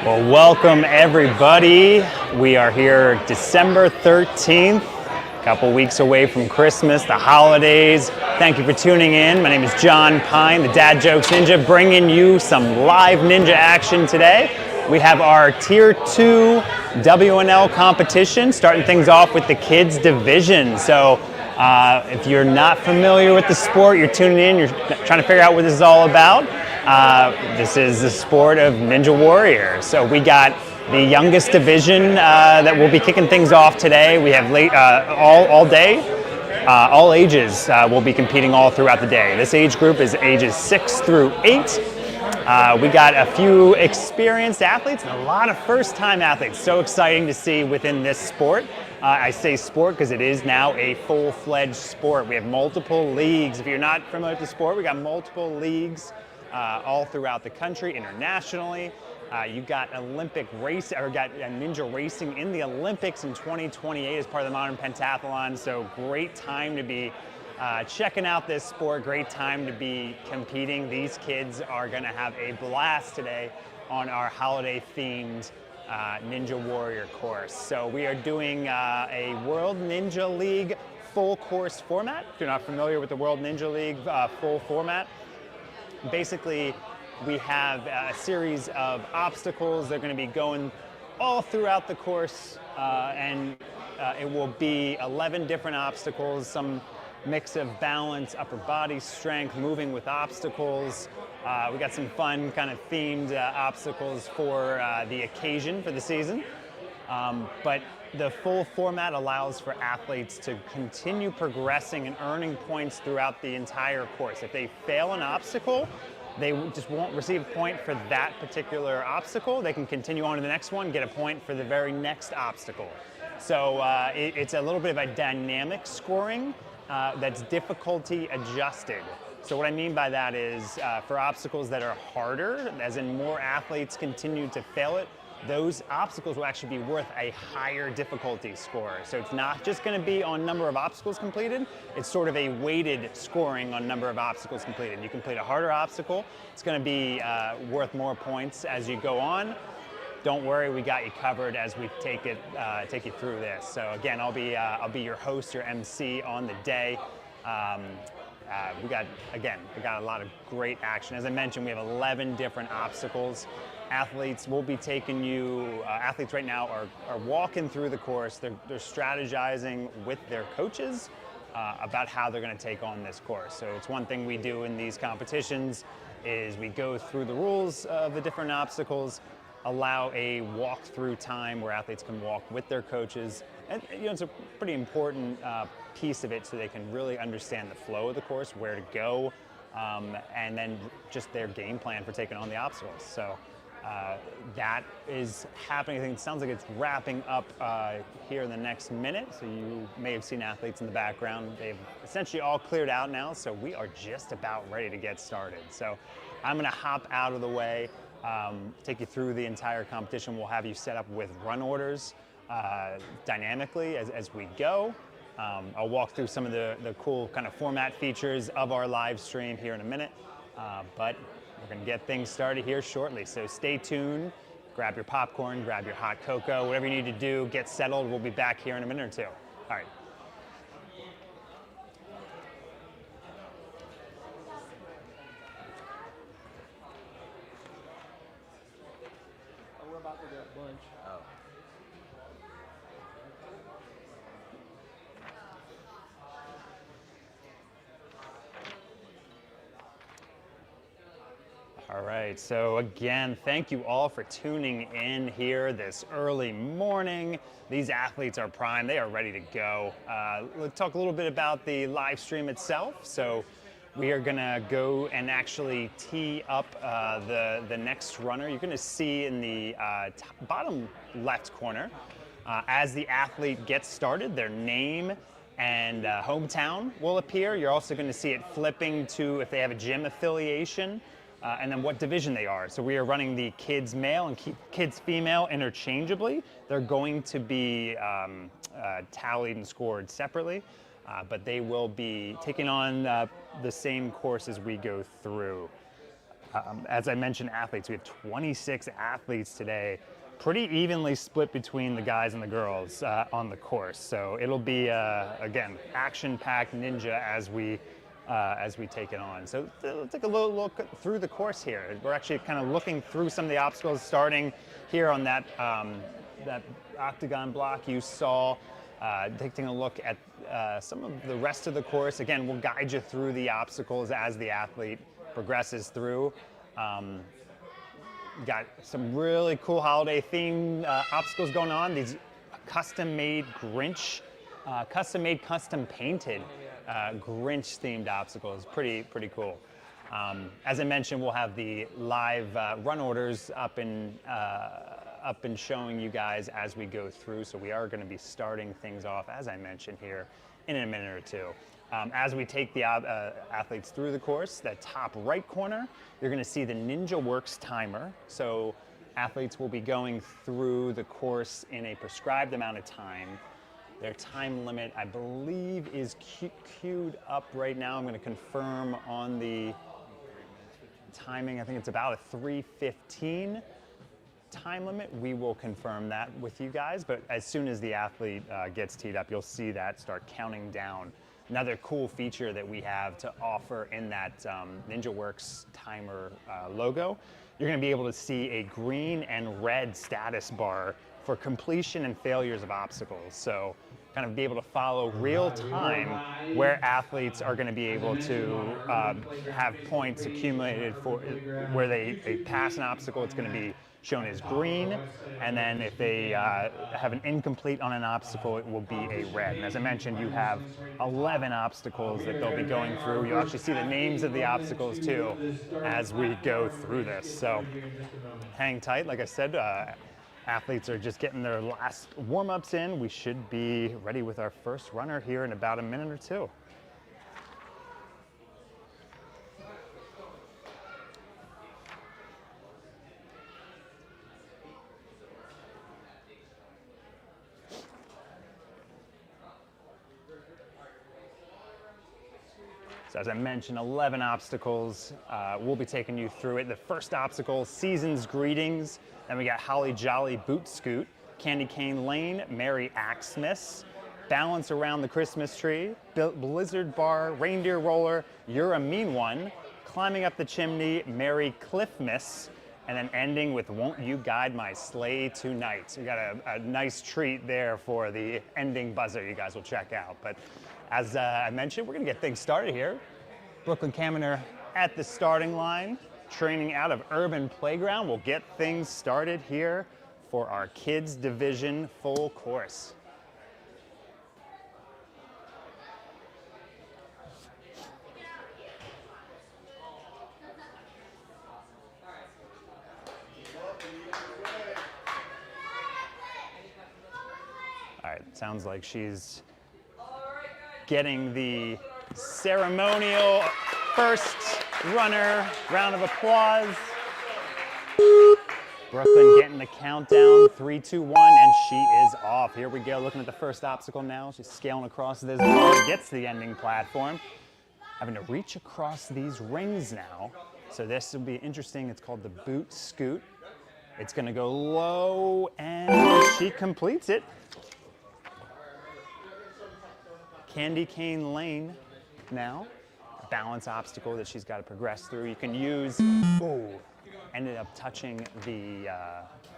Well, welcome everybody. We are here December 13th, a couple weeks away from Christmas, the holidays. Thank you for tuning in. My name is John Pyne, the Dad Jokes Ninja, bringing you some live ninja action today. We have our Tier 2 WNL competition, starting things off with the kids division. So if you're not familiar with the sport, you're tuning in, you're trying to figure out what this is all about. This is the sport of Ninja Warrior. So we got the youngest division that will be kicking things off today. We have all day, all ages will be competing all throughout the day. This age group is ages 6 through 8. We got a few experienced athletes and a lot of first-time athletes. So exciting to see within this sport. I say sport because it is now a full-fledged sport. We have multiple leagues. If you're not familiar with the sport, we got multiple leagues all throughout the country, internationally. You got Olympic race, or got ninja racing in the Olympics in 2028 as part of the modern pentathlon. So great time to be checking out this sport. Great time to be competing. These kids are going to have a blast today on our holiday-themed Ninja Warrior course. So we are doing a World Ninja League full course format. If you're not familiar with the World Ninja League full format, basically we have a series of obstacles. They're going to be going all throughout the course, and it will be 11 different obstacles, some mix of balance, upper body strength, moving with obstacles. We got some fun kind of themed obstacles for the occasion, for the season. But the full format allows for athletes to continue progressing and earning points throughout the entire course. If they fail an obstacle, they just won't receive a point for that particular obstacle. They can continue on to the next one, get a point for the very next obstacle. So it's a little bit of a dynamic scoring that's difficulty adjusted. So what I mean by that is for obstacles that are harder, as in more athletes continue to fail it, those obstacles will actually be worth a higher difficulty score. So it's not just going to be on number of obstacles completed, it's sort of a weighted scoring on number of obstacles completed. You complete a harder obstacle, it's going to be worth more points as you go on. Don't worry, we got you covered as we take you through this. So again, I'll be your host, your MC on the day. We got a lot of great action. As I mentioned, we have 11 different obstacles. Athletes will be taking you, athletes right now are walking through the course. They're strategizing with their coaches about how they're going to take on this course. So it's one thing we do in these competitions is we go through the rules of the different obstacles, allow a walk-through time where athletes can walk with their coaches. And it's a pretty important piece of it so they can really understand the flow of the course, where to go, and then just their game plan for taking on the obstacles. So that is happening. I think it sounds like it's wrapping up here in the next minute. So you may have seen athletes in the background. They've essentially all cleared out now, so we are just about ready to get started. So I'm going to hop out of the way, take you through the entire competition. We'll have you set up with run orders dynamically as we go. I'll walk through some of the cool kind of format features of our live stream here in a minute, but we're going to get things started here shortly. So stay tuned, grab your popcorn, grab your hot cocoa, whatever you need to do, get settled. We'll be back here in a minute or two. All right. We're about to get lunch. Oh. All right, so again, thank you all for tuning in here this early morning. These athletes are primed, they are ready to go. Let's talk a little bit about the live stream itself. So we are gonna go and actually tee up the next runner. You're gonna see in the bottom left corner, as the athlete gets started, their name and hometown will appear. You're also gonna see it flipping to if they have a gym affiliation, and then what division they are. So we are running the kids male and kids female interchangeably. They're going to be tallied and scored separately, but they will be taking on the same course as we go through. As I mentioned, athletes, we have 26 athletes today, pretty evenly split between the guys and the girls on the course. So it'll be, again, action-packed ninja as we take it on. So let's take a little look through the course here. We're actually kind of looking through some of the obstacles, starting here on that octagon block you saw, taking a look at some of the rest of the course. Again, we'll guide you through the obstacles as the athlete progresses through. Got some really cool holiday themed obstacles going on. These custom-made Grinch, custom-made, custom-painted Grinch themed obstacles. Pretty cool. As I mentioned, we'll have the live run orders up and showing you guys as we go through. So we are going to be starting things off, as I mentioned, here in a minute or two. As we take the athletes through the course, that top right corner, you're going to see the Ninja Works timer. So athletes will be going through the course in a prescribed amount of time. Their time limit, I believe, is queued up right now. I'm going to confirm on the timing. I think it's about a 3:15 time limit. We will confirm that with you guys, but as soon as the athlete gets teed up, you'll see that start counting down. Another cool feature that we have to offer in that Ninja Works timer logo, you're going to be able to see a green and red status bar for completion and failures of obstacles. So kind of be able to follow real time where athletes are going to be able to have points accumulated for where they pass an obstacle. It's going to be shown as green, and then if they have an incomplete on an obstacle, it will be a red. And as I mentioned, you have 11 obstacles that they'll be going through. You'll actually see the names of the obstacles too as we go through this. So hang tight. Like I said, athletes are just getting their last warm-ups in. We should be ready with our first runner here in about a minute or two. So as I mentioned, 11 obstacles. We'll be taking you through it. The first obstacle, Season's Greetings. Then we got Holly Jolly Boot Scoot, Candy Cane Lane, Merry Axmas, Balance Around the Christmas Tree, Blizzard Bar, Reindeer Roller, You're a Mean One, Climbing Up the Chimney, Merry Cliffmas, and then ending with Won't You Guide My Sleigh Tonight. So we got a nice treat there for the ending buzzer you guys will check out. But as I mentioned, we're gonna get things started here. Brooklyn Kamenar at the starting line, training out of Urban Playground. We'll get things started here for our kids division full course. All right, sounds like she's getting the ceremonial first runner. Round of applause. Brooklyn getting the countdown, 3, 2, 1, and she is off. Here we go, looking at the first obstacle now. She's scaling across this bar, gets to the ending platform. Having to reach across these rings now. So this will be interesting. It's called the Boot Scoot. It's gonna go low, and she completes it. Candy Cane Lane now, balance obstacle that she's got to progress through. You can use, ended up touching the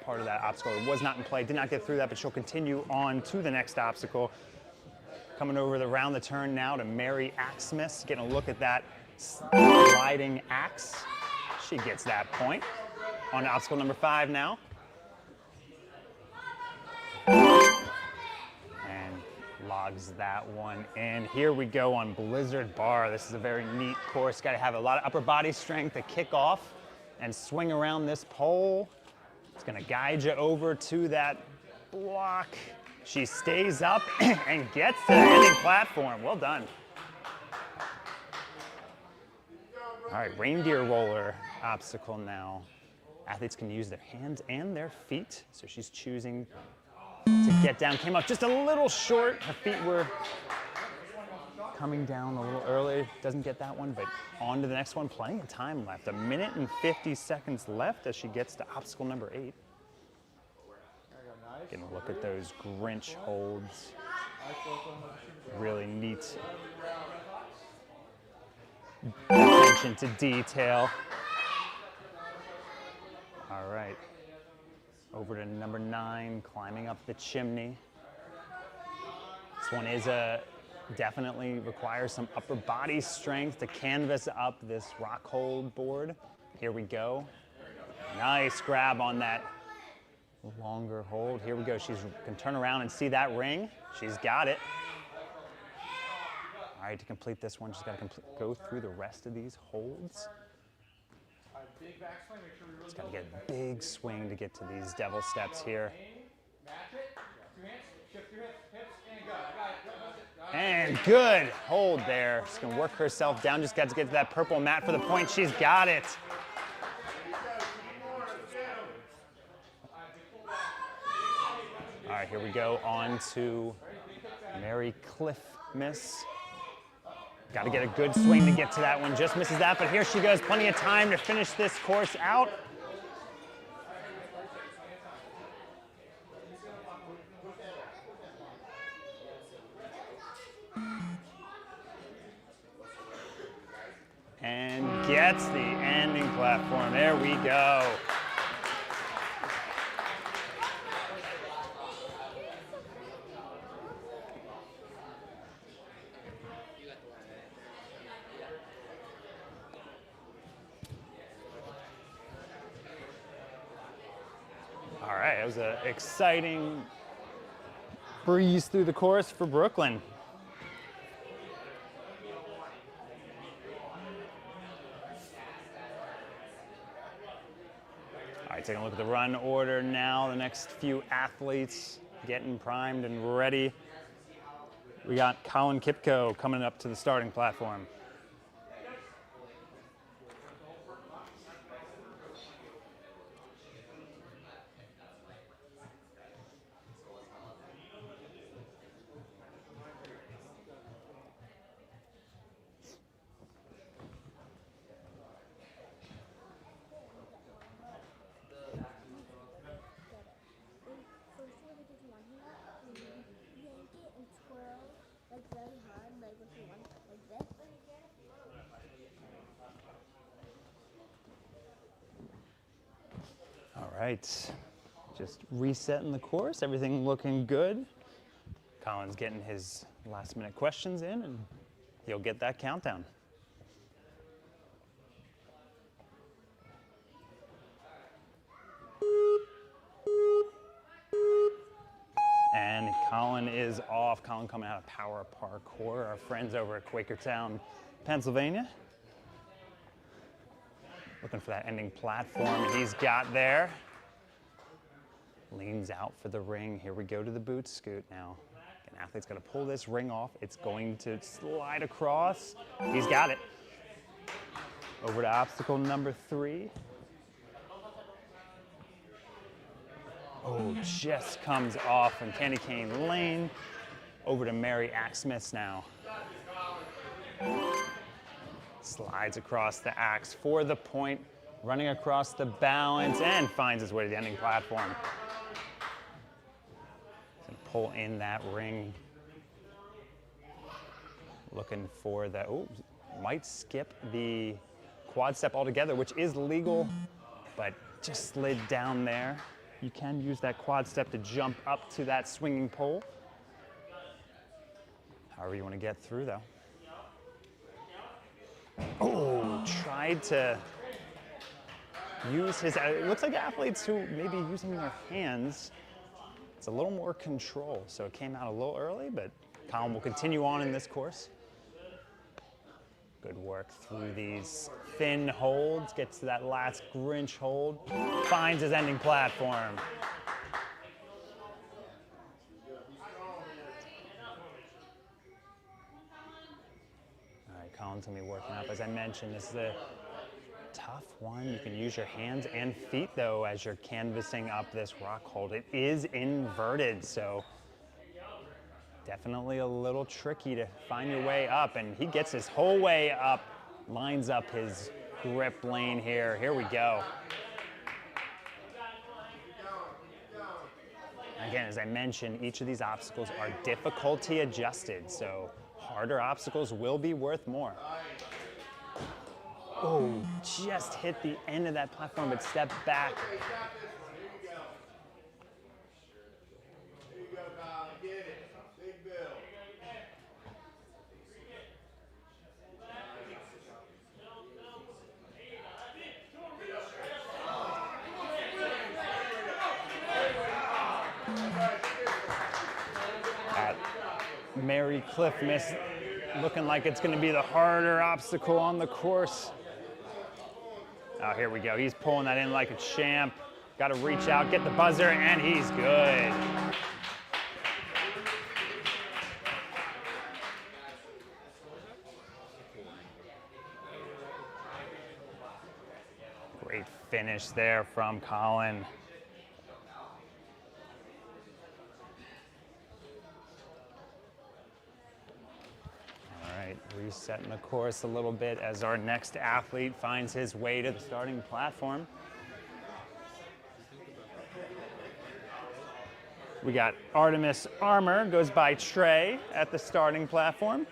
part of that obstacle. It was not in play, did not get through that, but she'll continue on to the next obstacle. Coming over around the turn now to Merry Axmas, getting a look at that sliding axe. She gets that point. On to obstacle number 5 now. Logs that one in. Here we go on Blizzard Bar. This is a very neat course. Got to have a lot of upper body strength to kick off and swing around this pole. It's going to guide you over to that block. She stays up and gets to the ending platform. Well done. All right, Reindeer Roller obstacle now. Athletes can use their hands and their feet. So she's choosing to get down, came up just a little short. Her feet were coming down a little early, doesn't get that one, but on to the next one. Plenty of time left. 1 minute and 50 seconds left as she gets to obstacle number 8. Getting a look at those Grinch holds. Really neat. Attention to detail. All right. Over to number 9, climbing up the chimney. This one is definitely requires some upper body strength to canvas up this rock hold board. Here we go. Nice grab on that longer hold. Here we go. She can turn around and see that ring. She's got it. All right, to complete this one, she's got to go through the rest of these holds. She's got to get a big swing to get to these devil steps here. And good hold there. She's going to work herself down. Just got to get to that purple mat for the point. She's got it. All right, here we go on to Mary Cliff Miss. Got to get a good swing to get to that one. Just misses that, but here she goes. Plenty of time to finish this course out. And gets the ending platform. There we go. All right, it was an exciting breeze through the course for Brooklyn. All right, taking a look at the run order now. The next few athletes getting primed and ready. We got Collin Cipko coming up to the starting platform. All right, just resetting the course, everything looking good. Collin's getting his last minute questions in and he'll get that countdown. And Collin is off. Collin coming out of Power Parkour, our friends over at Quakertown, Pennsylvania. Looking for that ending platform he's got there. Leans out for the ring. Here we go to the boot scoot now. An athlete's got to pull this ring off. It's going to slide across. He's got it. Over to obstacle number 3. Oh, just comes off from Candy Cane Lane. Over to Mary Axsmith now. Slides across the axe for the point, running across the balance, and finds his way to the ending platform. Gonna pull in that ring. Looking for the, oh, might skip the quad step altogether, which is legal, but just slid down there. You can use that quad step to jump up to that swinging pole. However you want to get through, though. Oh, tried to use his, it looks like athletes who may be using their hands, it's a little more control. So it came out a little early, but Collin will continue on in this course. Good work through these thin holds, gets to that last Grinch hold, finds his ending platform. Collin's gonna be working up. As I mentioned, this is a tough one. You can use your hands and feet though as you're canvassing up this rock hold. It is inverted, so Definitely a little tricky to find your way up, and he gets his whole way up, lines up his grip lane here. Here we go. Again, as I mentioned, each of these obstacles are difficulty adjusted, so harder obstacles will be worth more. Oh, just hit the end of that platform, but step back. Mary Cliff Miss looking like it's going to be the harder obstacle on the course. Oh, here we go. He's pulling that in like a champ. Got to reach out, get the buzzer, and he's good. Great finish there from Collin. Resetting the course a little bit as our next athlete finds his way to the starting platform. We got Artemis Armour, goes by Trey at the starting platform.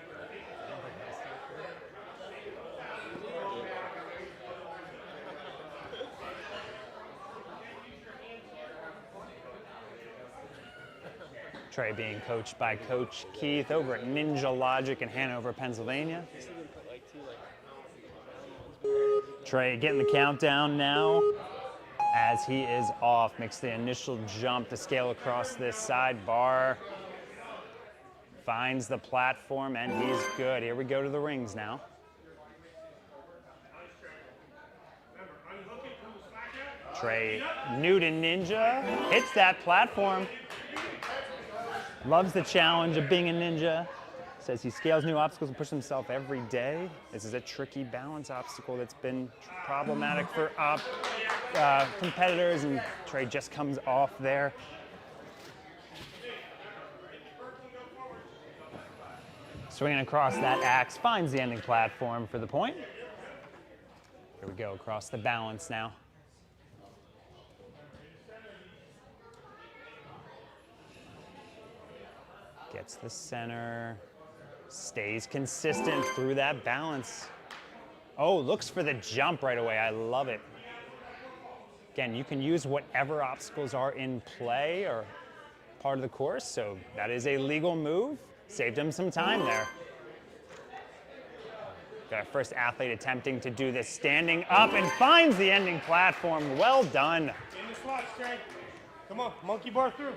Trey being coached by Coach Keith over at Ninja Logic in Hanover, Pennsylvania. Trey getting the countdown now as he is off. Makes the initial jump to scale across this side bar. Finds the platform and he's good. Here we go to the rings now. Trey, new to Ninja, hits that platform. Loves the challenge of being a ninja. Says he scales new obstacles and pushes himself every day. This is a tricky balance obstacle that's been problematic for competitors, and Trey just comes off there. Swinging across that axe, finds the ending platform for the point. Here we go, across the balance now. Gets the center, stays consistent through that balance. Oh, looks for the jump right away. I love it. Again, you can use whatever obstacles are in play or part of the course, so that is a legal move. Saved him some time there. Got our first athlete attempting to do this, standing up and finds the ending platform. Well done. In the slots, Trey. Come on, monkey bar through.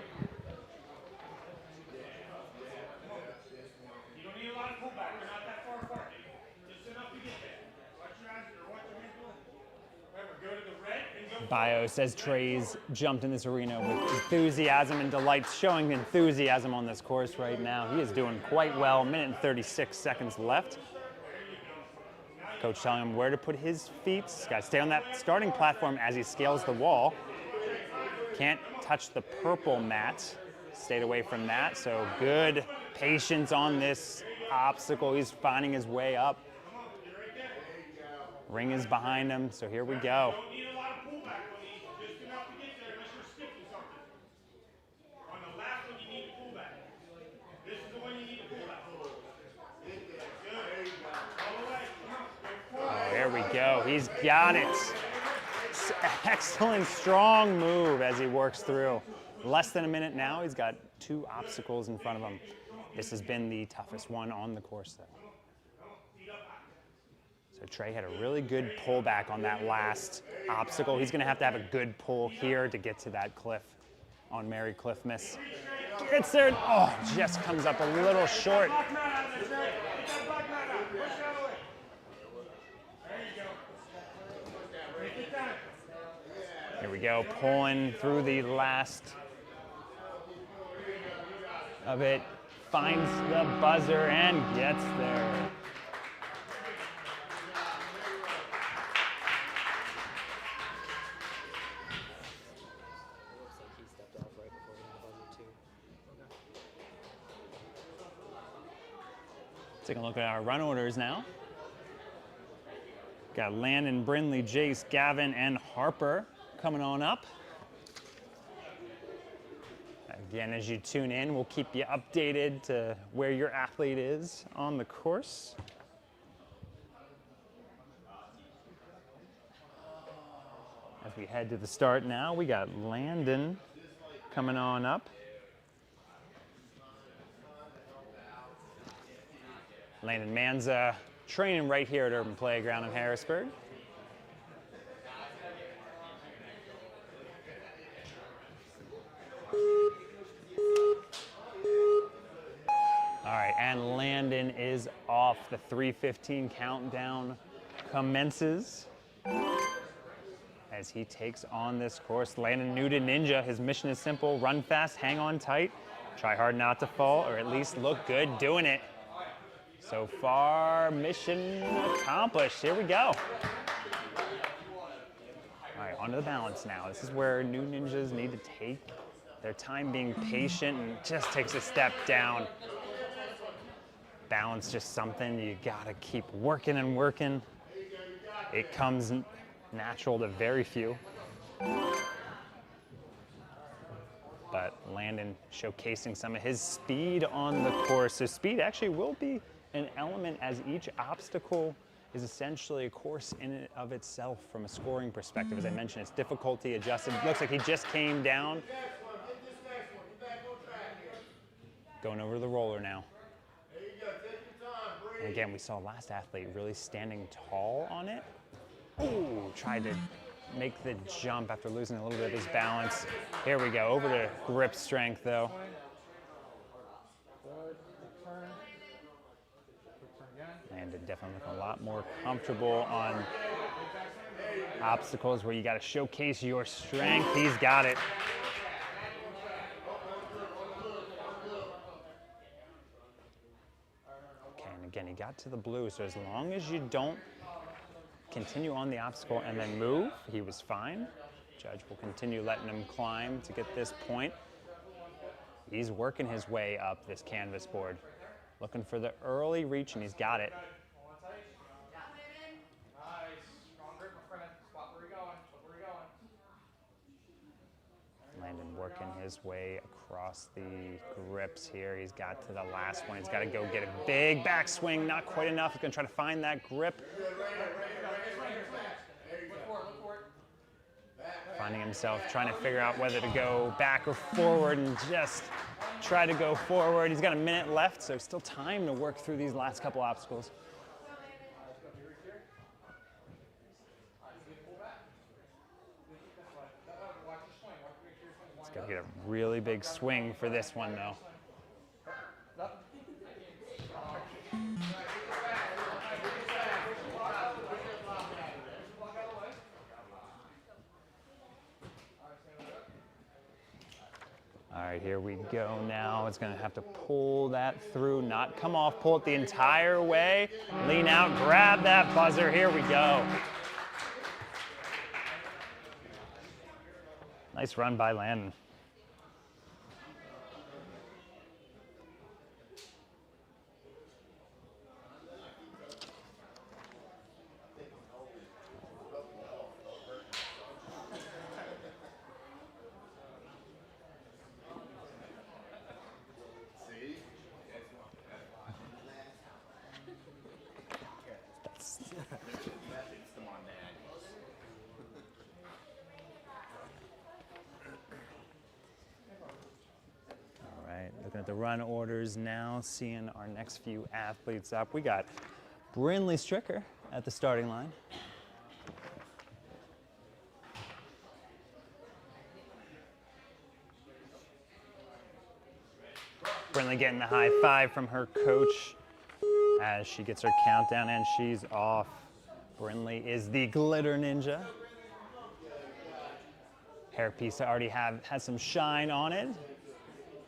Bio says Trey's jumped in this arena with enthusiasm and delight, showing enthusiasm on this course right now. He is doing quite well. 1 minute and 36 seconds left. Coach telling him where to put his feet. He's got to stay on that starting platform as he scales the wall. Can't touch the purple mat. Stayed away from that, so good patience on this obstacle. He's finding his way up. Ring is behind him, so here we go. There we go, he's got it. Excellent, strong move as he works through. Less than a minute now, he's got 2 obstacles in front of him. This has been the toughest one on the course though. So Trey had a really good pullback on that last obstacle. He's gonna have to have a good pull here to get to that cliff on Mary Cliff Miss. Gets there, oh, just comes up a little short. Here we go, pulling through the last of it, finds the buzzer and gets there. Taking a look at our run orders now. Got Landyn, Brynlee, Jace, Gavin, and Harper coming on up. Again, as you tune in, we'll keep you updated to where your athlete is on the course. As we head to the start now, we got Landyn coming on up. Landyn Maenza training right here at Urban Playground in Harrisburg. All right, and Landyn is off. The 3:15 countdown commences as he takes on this course. Landyn new to Ninja. His mission is simple: run fast, hang on tight, try hard not to fall, or at least look good doing it. So far, mission accomplished. Here we go. All right, onto the balance now. This is where new ninjas need to take their time being patient and just takes a step down. Balance just something you gotta keep working and working. It comes natural to very few. But Landyn showcasing some of his speed on the course. So speed actually will be an element, as each obstacle is essentially a course in and of itself from a scoring perspective. As I mentioned, it's difficulty adjusted. Looks like he just came down. Going over the roller now. And again, we saw last athlete really standing tall on it. Ooh, tried to make the jump after losing a little bit of his balance. Here we go, over to grip strength though. Landyn definitely looking a lot more comfortable on obstacles where you got to showcase your strength. He's got it. Okay, and again, he got to the blue, so as long as you don't continue on the obstacle and then move, he was fine. Judge will continue letting him climb to get this point. He's working his way up this canvas board. Looking for the early reach, and he's got it. Landyn working his way across the grips here. He's got to the last one. He's got to go get a big backswing. Not quite enough. He's going to try to find that grip. Finding himself trying to figure out whether to go back or forward, and just try to go forward. He's got a minute left, so still time to work through these last couple obstacles. He's got to get a really big swing for this one, though. All right, here we go now. It's gonna have to pull that through, not come off, pull it the entire way. Lean out, grab that buzzer, here we go. Nice run by Landyn. Looking at the run orders now, seeing our next few athletes up. We got Brynlee Stricker at the starting line. Brynlee getting the high five from her coach as she gets her countdown, and she's off. Brynlee is the glitter ninja. Hairpiece already has some shine on it.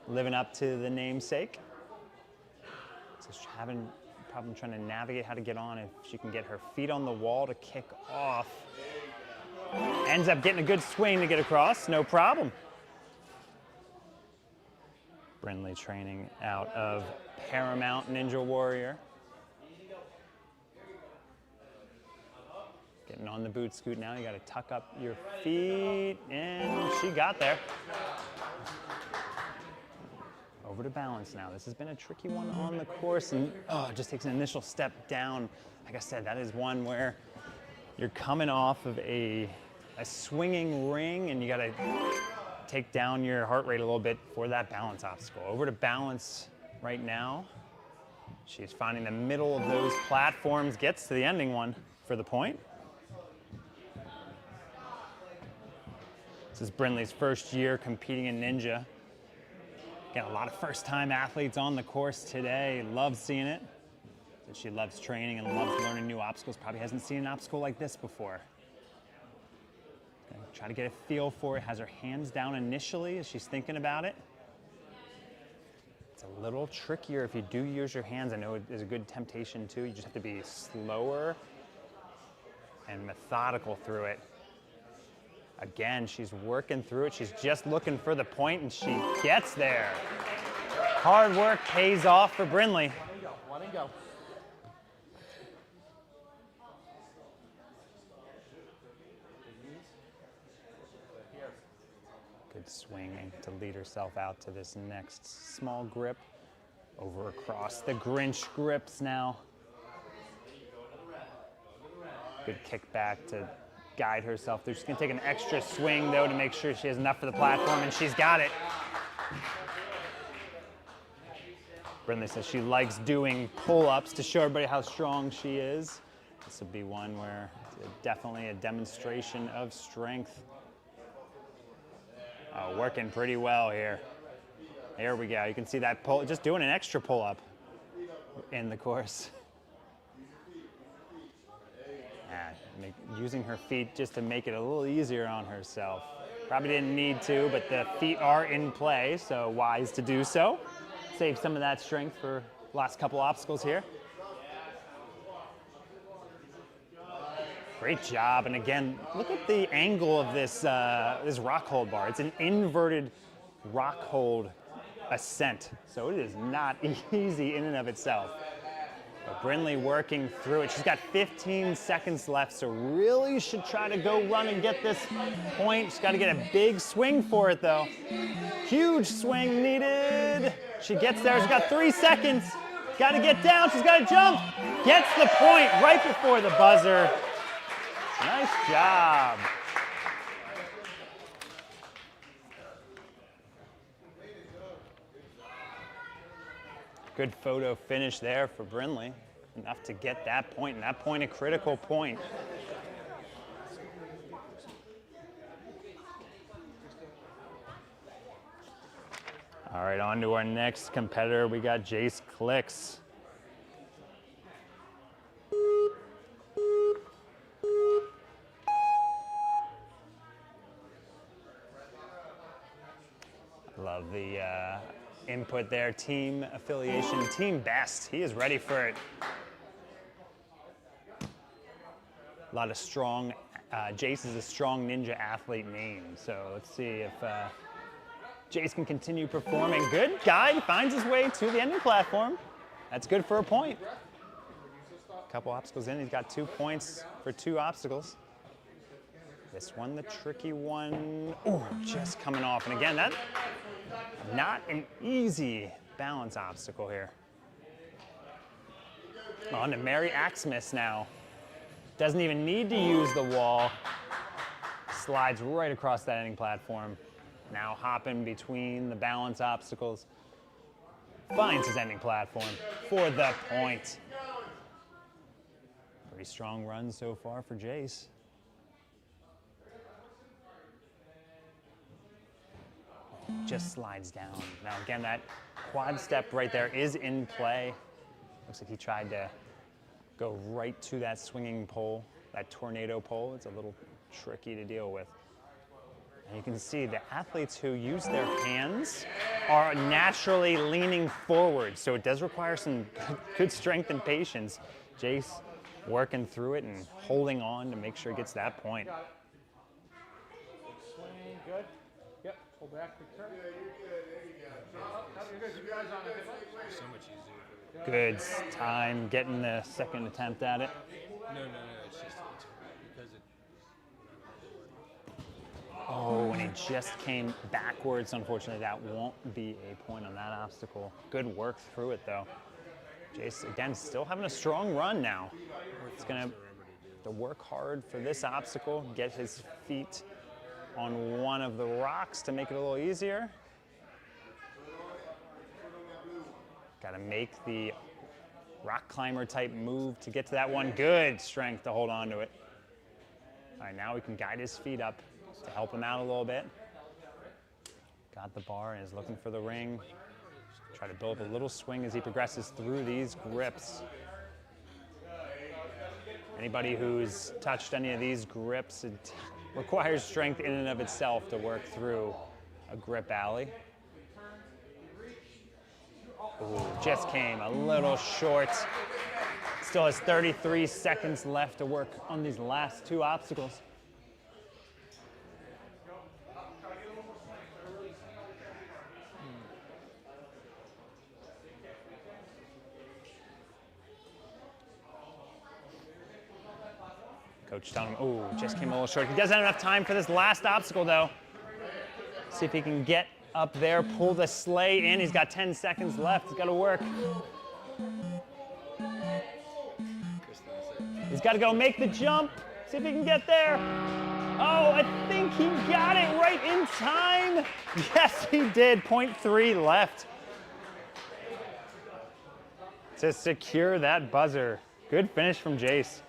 Living up to the namesake. Just having a problem trying to navigate how to get on. If she can get her feet on the wall to kick off. Ends up getting a good swing to get across, no problem. Brynlee training out of Paramount Ninja Warrior. Getting on the boot scoot now. You got to tuck up your feet, and she got there. Over to balance now. This has been a tricky one on the course, and it just takes an initial step down. Like I said, that is one where you're coming off of a swinging ring, and you got to take down your heart rate a little bit for that balance obstacle. Over to balance right now. She's finding the middle of those platforms, gets to the ending one for the point. This is Brynlee's first year competing in Ninja. Got a lot of first-time athletes on the course today. Love seeing it. She loves training and loves learning new obstacles. Probably hasn't seen an obstacle like this before. Gonna try to get a feel for it. Has her hands down initially as she's thinking about it. It's a little trickier if you do use your hands. I know it is a good temptation too. You just have to be slower and methodical through it. Again, she's working through it. She's just looking for the point, and she gets there. Hard work pays off for Brynlee. One and go. Good swinging to lead herself out to this next small grip. Over across the Grinch grips now. Good kick back to guide herself through. She's gonna take an extra swing though to make sure she has enough for the platform, and she's got it. Brynlee says she likes doing pull-ups to show everybody how strong she is. This will be one where it's definitely a demonstration of strength. Oh, working pretty well here. Here we go. You can see that pull, just doing an extra pull-up in the course. Using her feet just to make it a little easier on herself. Probably didn't need to, but the feet are in play, so wise to do so. Save some of that strength for last couple obstacles here. Great job, and again, look at the angle of this, this rock hold bar. It's an inverted rock hold ascent, so it is not easy in and of itself. But Brynlee working through it. She's got 15 seconds left, so really should try to go run and get this point. She's got to get a big swing for it, though. Huge swing needed. She gets there. She's got 3 seconds. Got to get down. She's got to jump. Gets the point right before the buzzer. Nice job. Good photo finish there for Brynlee. Enough to get that point, and that point a critical point. All right, on to our next competitor. We got Jace Klix. Love the input there, team affiliation, team best. He is ready for it. A lot of strong, Jace is a strong ninja athlete name. So let's see if Jace can continue performing. Good guide, finds his way to the ending platform. That's good for a point. A couple obstacles in, he's got 2 points for 2 obstacles. This one, the tricky one, ooh, just coming off. And again, that not an easy balance obstacle here. On to Mary Axmis now. Doesn't even need to use the wall. Slides right across that ending platform. Now hopping between the balance obstacles. Finds his ending platform for the point. Pretty strong run so far for Jace. Just slides down. Now again, that quad step right there is in play. Looks like he tried to go right to that swinging pole, that tornado pole. It's a little tricky to deal with. And you can see the athletes who use their hands are naturally leaning forward, so it does require some good strength and patience. Jace working through it and holding on to make sure he gets that point. Swing, good. Yep, pull back, big turn. So much easier. Good time getting the second attempt at it. No, it's just because just came backwards. Unfortunately, that won't be a point on that obstacle. Good work through it, though. Jace, again, still having a strong run now. It's going to have to work hard for this obstacle, get his feet on one of the rocks to make it a little easier. Got to make the rock climber type move to get to that one. Good strength to hold on to it. All right, now we can guide his feet up to help him out a little bit. Got the bar and is looking for the ring. Try to build a little swing as he progresses through these grips. Anybody who's touched any of these grips, it requires strength in and of itself to work through a grip alley. Ooh, just came a little short. Still has 33 seconds left to work on these last two obstacles. Coach telling him, ooh, just came a little short. He doesn't have enough time for this last obstacle, though. See if he can get up there, pull the sleigh in. He's got 10 seconds left. He's got to work. He's got to go make the jump. See if he can get there. Oh, I think he got it right in time. Yes, he did. 0.3 left to secure that buzzer. Good finish from Jace.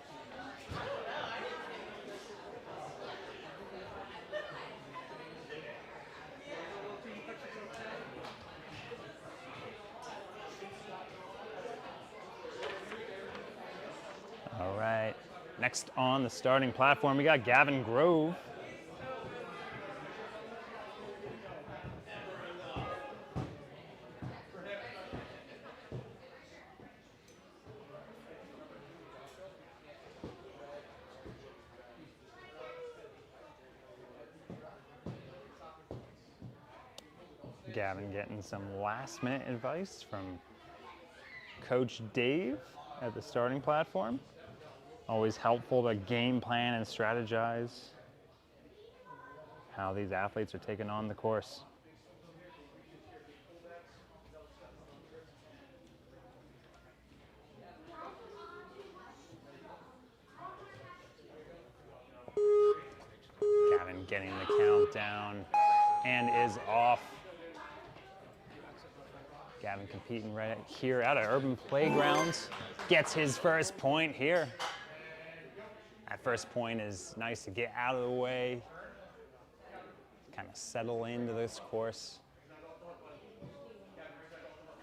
All right, next on the starting platform, we got Gavin Grove. Gavin getting some last-minute advice from Coach Dave at the starting platform. Always helpful to game plan and strategize how these athletes are taking on the course. Gavin getting the countdown and is off. Gavin competing right here out of Urban Playgrounds. Gets his first point here. That first point is nice to get out of the way, kind of settle into this course.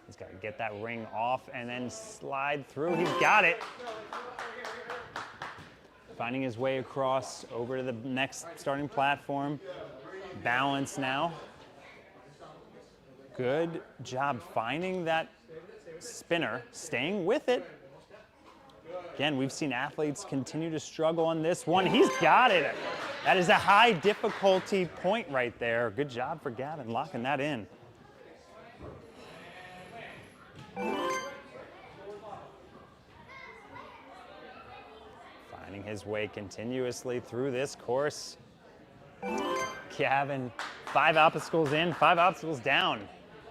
He's got to get that ring off and then slide through. He's got it. Finding his way across over to the next starting platform. Balance now. Good job finding that spinner, staying with it. Again, we've seen athletes continue to struggle on this one. He's got it. That is a high difficulty point right there. Good job for Gavin locking that in. Finding his way continuously through this course. Gavin, 5 obstacles in, 5 obstacles down.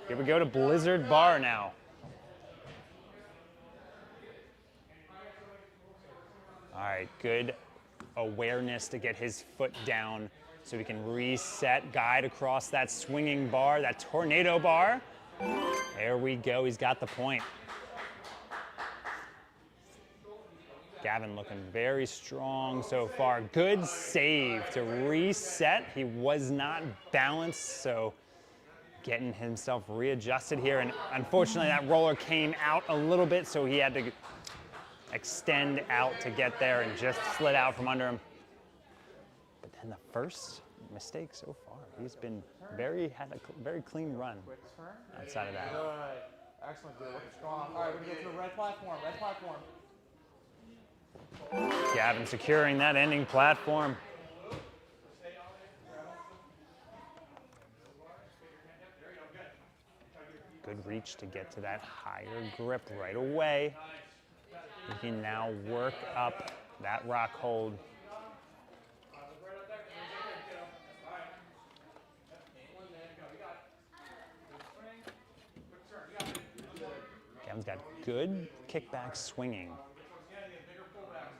Here we go to Blizzard Bar now. All right, good awareness to get his foot down so he can reset, guide across that swinging bar, that tornado bar. There we go, he's got the point. Gavin looking very strong so far. Good save to reset. He was not balanced, so getting himself readjusted here. And unfortunately, that roller came out a little bit, so he had to extend out to get there and just slid out from under him. But then the first mistake so far, he's been had a very clean run outside of that. Good. Excellent, good, looking strong. All right, we're gonna get to the red platform, Gavin securing that ending platform. Good reach to get to that higher grip right away. He can now work up that rock hold. Gavin's got good kickback swinging.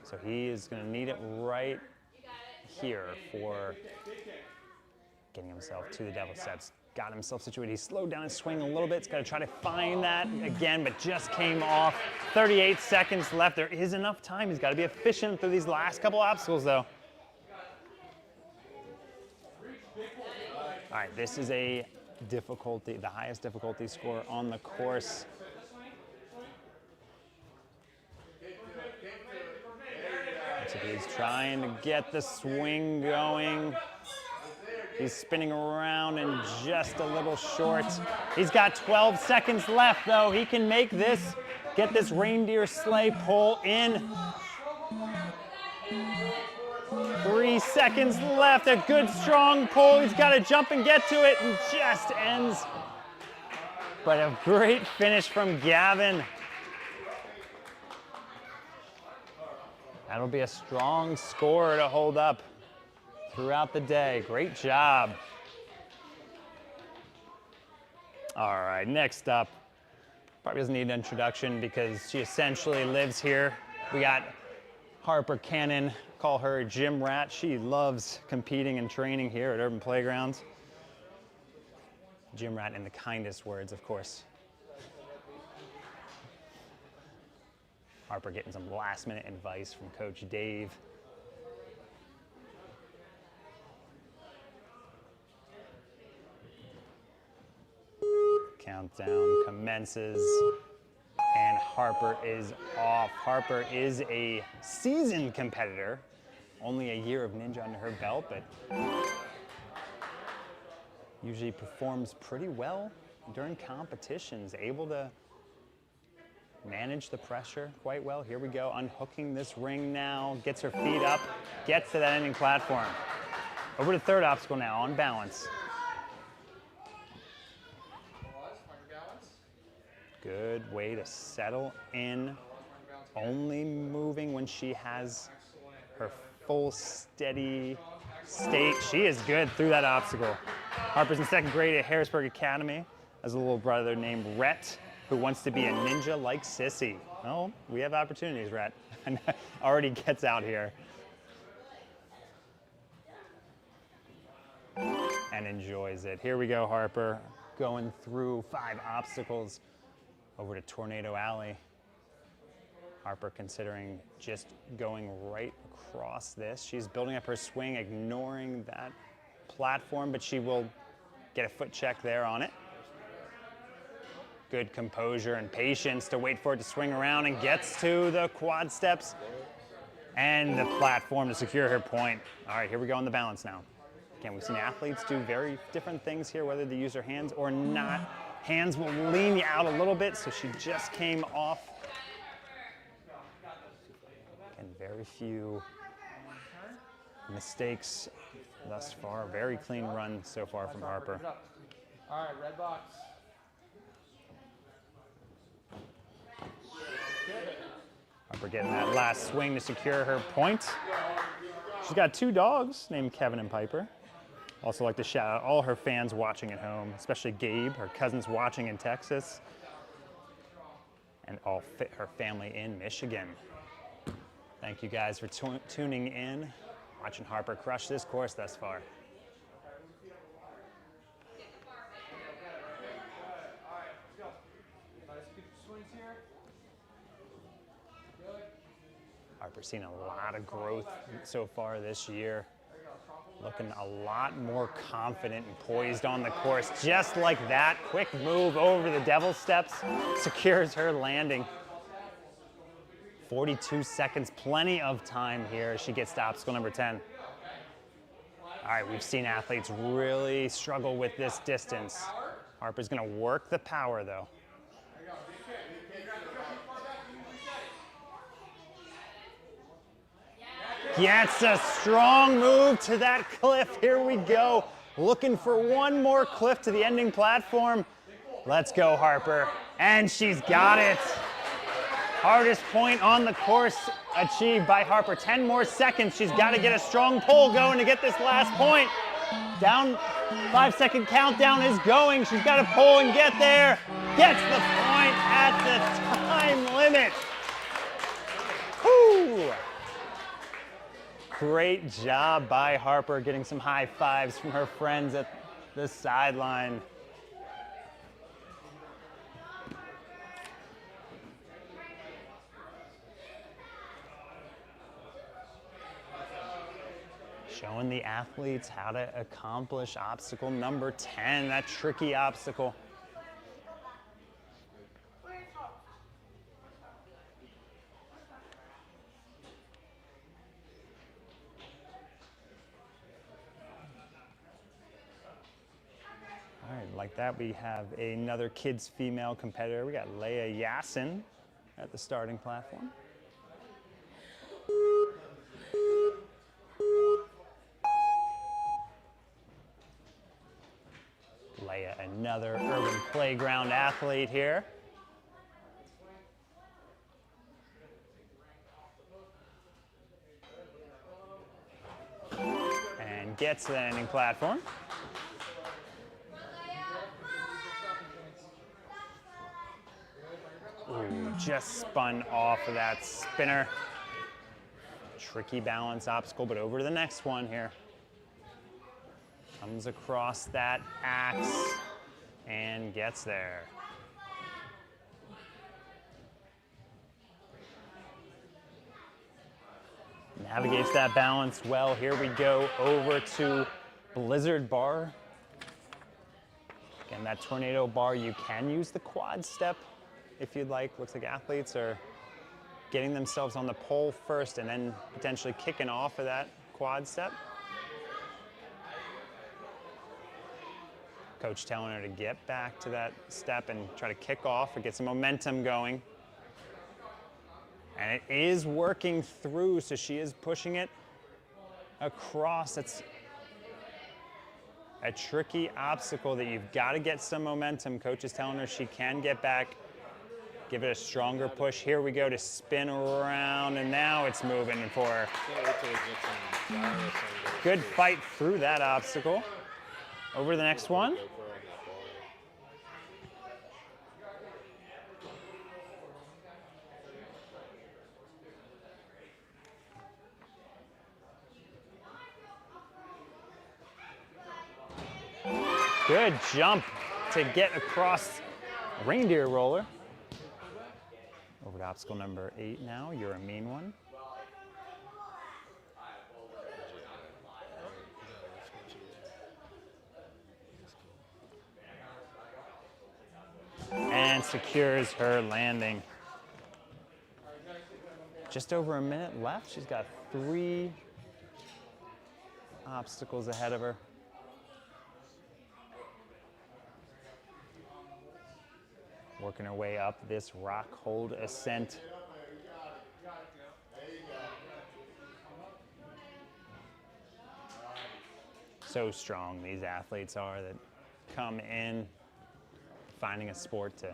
So he is going to need it right here for getting himself to the devil steps. Got himself situated. He slowed down his swing a little bit. He's got to try to find that again, but just came off. 38 seconds left. There is enough time. He's got to be efficient through these last couple obstacles, though. All right, this is a difficulty, the highest difficulty score on the course. So he's trying to get the swing going. He's spinning around and just a little short. He's got 12 seconds left, though. He can make this, get this reindeer sleigh pull in. 3 seconds left, a good strong pull. He's got to jump and get to it and just ends. But a great finish from Gavin. That'll be a strong score to hold up throughout the day. Great job. All right, next up, probably doesn't need an introduction because she essentially lives here. We got Harper Cannon, call her a gym rat. She loves competing and training here at Urban Playgrounds. Gym rat in the kindest words, of course. Harper getting some last minute advice from Coach Dave. Countdown commences, and Harper is off. Harper is a seasoned competitor, only a year of ninja under her belt, but usually performs pretty well during competitions, able to manage the pressure quite well. Here we go, unhooking this ring now, gets her feet up, gets to that ending platform. Over to third obstacle now, on balance. Good way to settle in, only moving when she has her full steady state. She is good through that obstacle. Harper's in second grade at Harrisburg Academy, has a little brother named Rhett, who wants to be a ninja like Sissy. Oh, we have opportunities, Rhett. Already gets out here. And enjoys it. Here we go, Harper, going through 5 obstacles over to Tornado Alley. Harper considering just going right across this. She's building up her swing, ignoring that platform, but she will get a foot check there on it. Good composure and patience to wait for it to swing around, and gets to the quad steps and the platform to secure her point. All right, here we go on the balance now. Again, we've seen athletes do very different things here, whether they use their hands or not. Hands will lean you out a little bit, so she just came off. And very few mistakes thus far. Very clean run so far from Harper. All right, red box. Harper getting that last swing to secure her point. She's got 2 dogs named Kevin and Piper. Also like to shout out all her fans watching at home, especially Gabe, her cousins watching in Texas, and all her family in Michigan. Thank you guys for tuning in, watching Harper crush this course thus far. Harper's seen a lot of growth so far this year. Looking a lot more confident and poised on the course. Just like that, quick move over the devil steps, secures her landing. 42 seconds, plenty of time here as she gets to obstacle number 10. All right, we've seen athletes really struggle with this distance. Harper's gonna work the power though. Gets a strong move to that cliff. Here we go. Looking for one more cliff to the ending platform. Let's go, Harper. And she's got it. Hardest point on the course achieved by Harper. 10 more seconds. She's got to get a strong pull going to get this last point. Down, 5-second countdown is going. She's got to pull and get there. Gets the point at the time limit. Woo! Great job by Harper, getting some high fives from her friends at the sideline. Showing the athletes how to accomplish obstacle number 10, that tricky obstacle. All right, like that, we have another kids female competitor. We got Laya Yasin at the starting platform. Laya, another urban playground athlete here. And gets to the ending platform. Ooh, just spun off of that spinner. Tricky balance obstacle, but over to the next one here. Comes across that axe and gets there. Navigates that balance well. Here we go over to Blizzard Bar. Again, that tornado bar, you can use the quad step if you'd like. Looks like athletes are getting themselves on the pole first and then potentially kicking off of that quad step. Coach telling her to get back to that step and try to kick off or get some momentum going. And it is working through, so she is pushing it across. It's a tricky obstacle that you've got to get some momentum. Coach is telling her she can get back, give it a stronger push. Here we go to spin around, and now it's moving for her. Good fight through that obstacle. Over to the next one. Good jump to get across reindeer roller. Over to obstacle number 8 now. You're a mean one. And secures her landing. Just over a minute left. She's got 3 obstacles ahead of her. Working her way up this rock hold ascent. So strong these athletes are that come in finding a sport to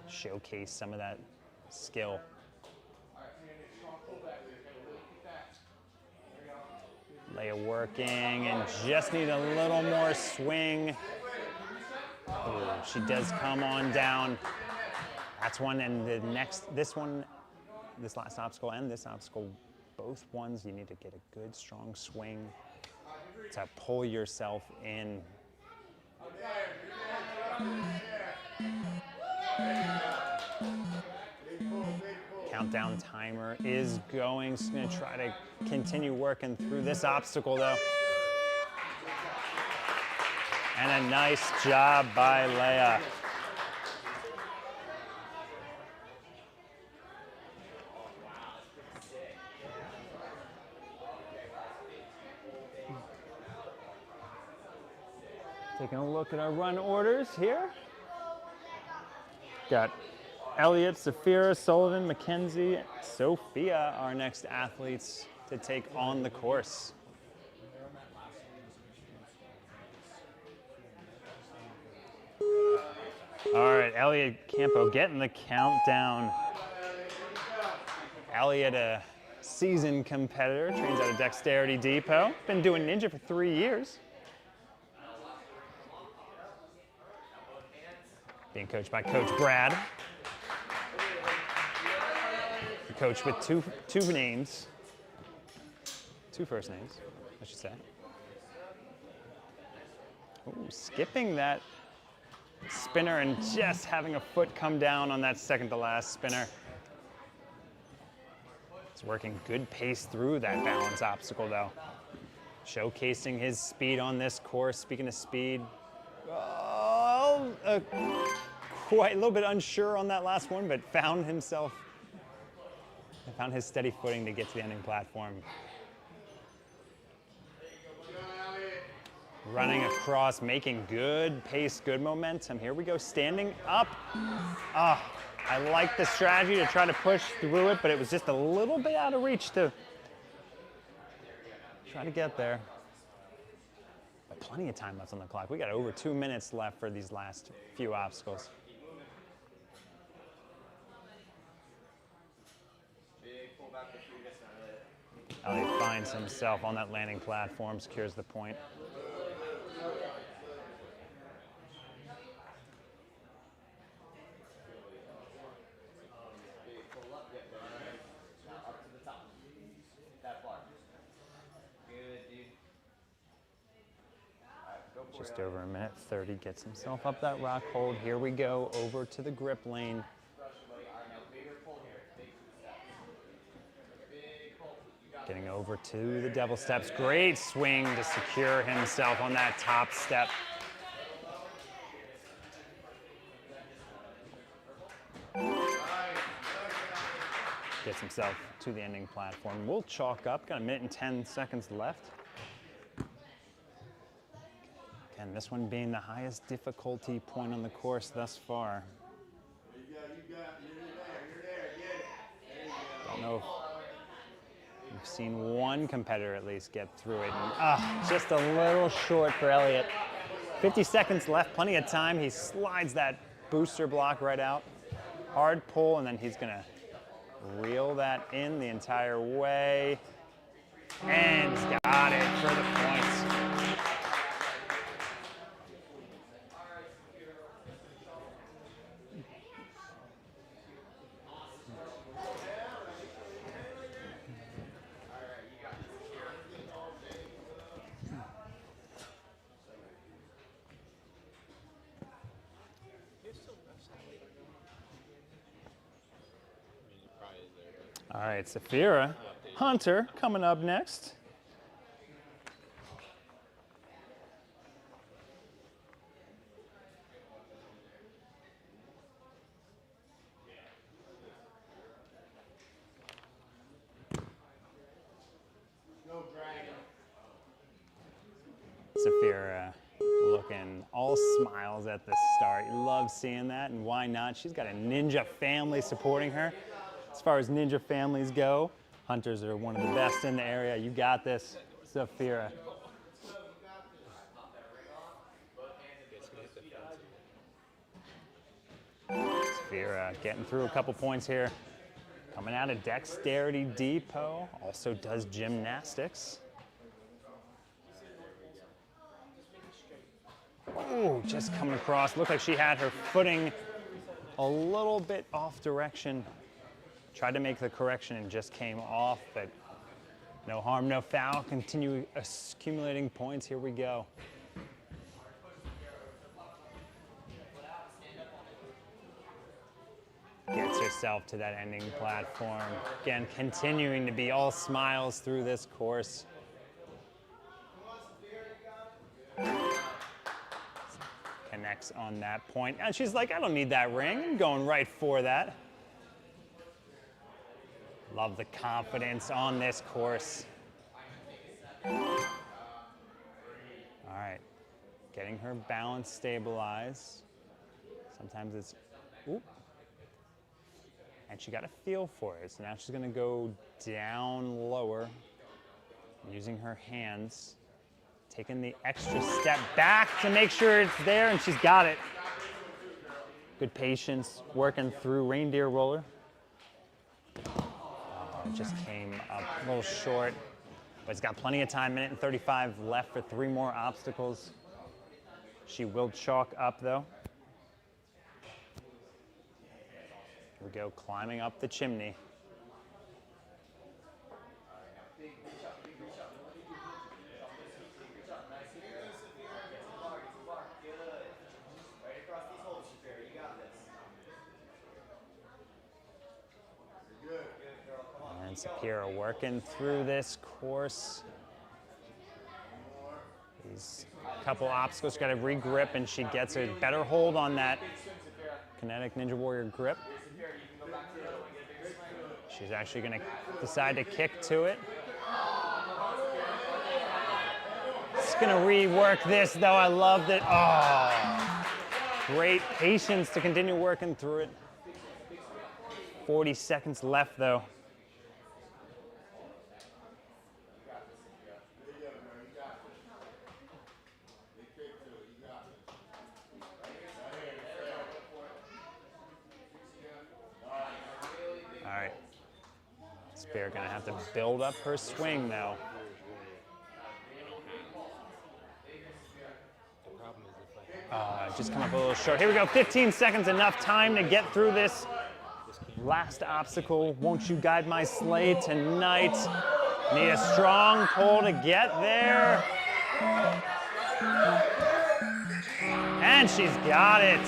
showcase some of that skill. Laya working and just need a little more swing. Ooh, she does come on down. That's one, and the next, this last obstacle and this obstacle, both ones you need to get a good strong swing to pull yourself in. Countdown timer is going. She's gonna try to continue working through this obstacle though. And a nice job by Laya. Taking a look at our run orders here. Got Elliott, Saphaira, Sullivan, Mackenzie, Sophia, our next athletes to take on the course. All right, Elliott Campo getting the countdown. Elliott, a seasoned competitor, trains out of Dexterity Depot. Been doing ninja for 3 years. Being coached by Coach Brad. The coach with two names. Two first names, I should say. Ooh, skipping that spinner and just having a foot come down on that second to last spinner. He's working good pace through that balance obstacle though. Showcasing his speed on this course. Speaking of speed, quite a little bit unsure on that last one, but found his steady footing to get to the ending platform. Running across, making good pace, good momentum. Here we go, standing up. I like the strategy to try to push through it, but it was just a little bit out of reach to try to get there. But plenty of time left on the clock. We got over 2 minutes left for these last few obstacles. Elliott finds himself on that landing platform, secures the point. Just over a minute 30, gets himself up that rock hold. Here we go, over to the grip lane. Getting over to the devil steps. Great swing to secure himself on that top step. Gets himself to the ending platform. We'll chalk up, got a minute and 10 seconds left. And this one being the highest difficulty point on the course thus far. Don't know if we've seen one competitor at least get through it. And, just a little short for Elliott. 50 seconds left, plenty of time. He slides that booster block right out. Hard pull, and then he's gonna reel that in the entire way. And he's got it for the points. All right, Saphaira Hunter coming up next. Saphaira looking all smiles at the start. You love seeing that, and why not? She's got a ninja family supporting her. As far as ninja families go, Hunters are one of the best in the area. You got this, Saphaira. Saphaira getting through a couple points here. Coming out of Dexterity Depot, also does gymnastics. Oh, just coming across. Looked like she had her footing a little bit off direction. Tried to make the correction and just came off, but no harm, no foul. Continue accumulating points. Here we go. Gets herself to that ending platform. Again, continuing to be all smiles through this course. Connects on that point. And she's like, I don't need that ring. I'm going right for that. Love the confidence on this course. All right, getting her balance stabilized. Sometimes it's, oop. And she got a feel for it. So now she's gonna go down lower, using her hands, taking the extra step back to make sure it's there, and she's got it. Good patience, working through reindeer roller. Just came up a little short, but it's got plenty of time, minute and 35 left for 3 more obstacles. She will chalk up though. Here we go, climbing up the chimney. And Saphaira working through this course. These couple obstacles, got to re-grip, and she gets a better hold on that Kinetic Ninja Warrior grip. She's actually going to decide to kick to it. It's going to rework this, though. I loved it. Oh, great patience to continue working through it. 40 seconds left, though. All right. Saphaira gonna have to build up her swing now. Just come up a little short. Here we go, 15 seconds, enough time to get through this last obstacle. Won't you guide my sleigh tonight? Need a strong pull to get there. And she's got it.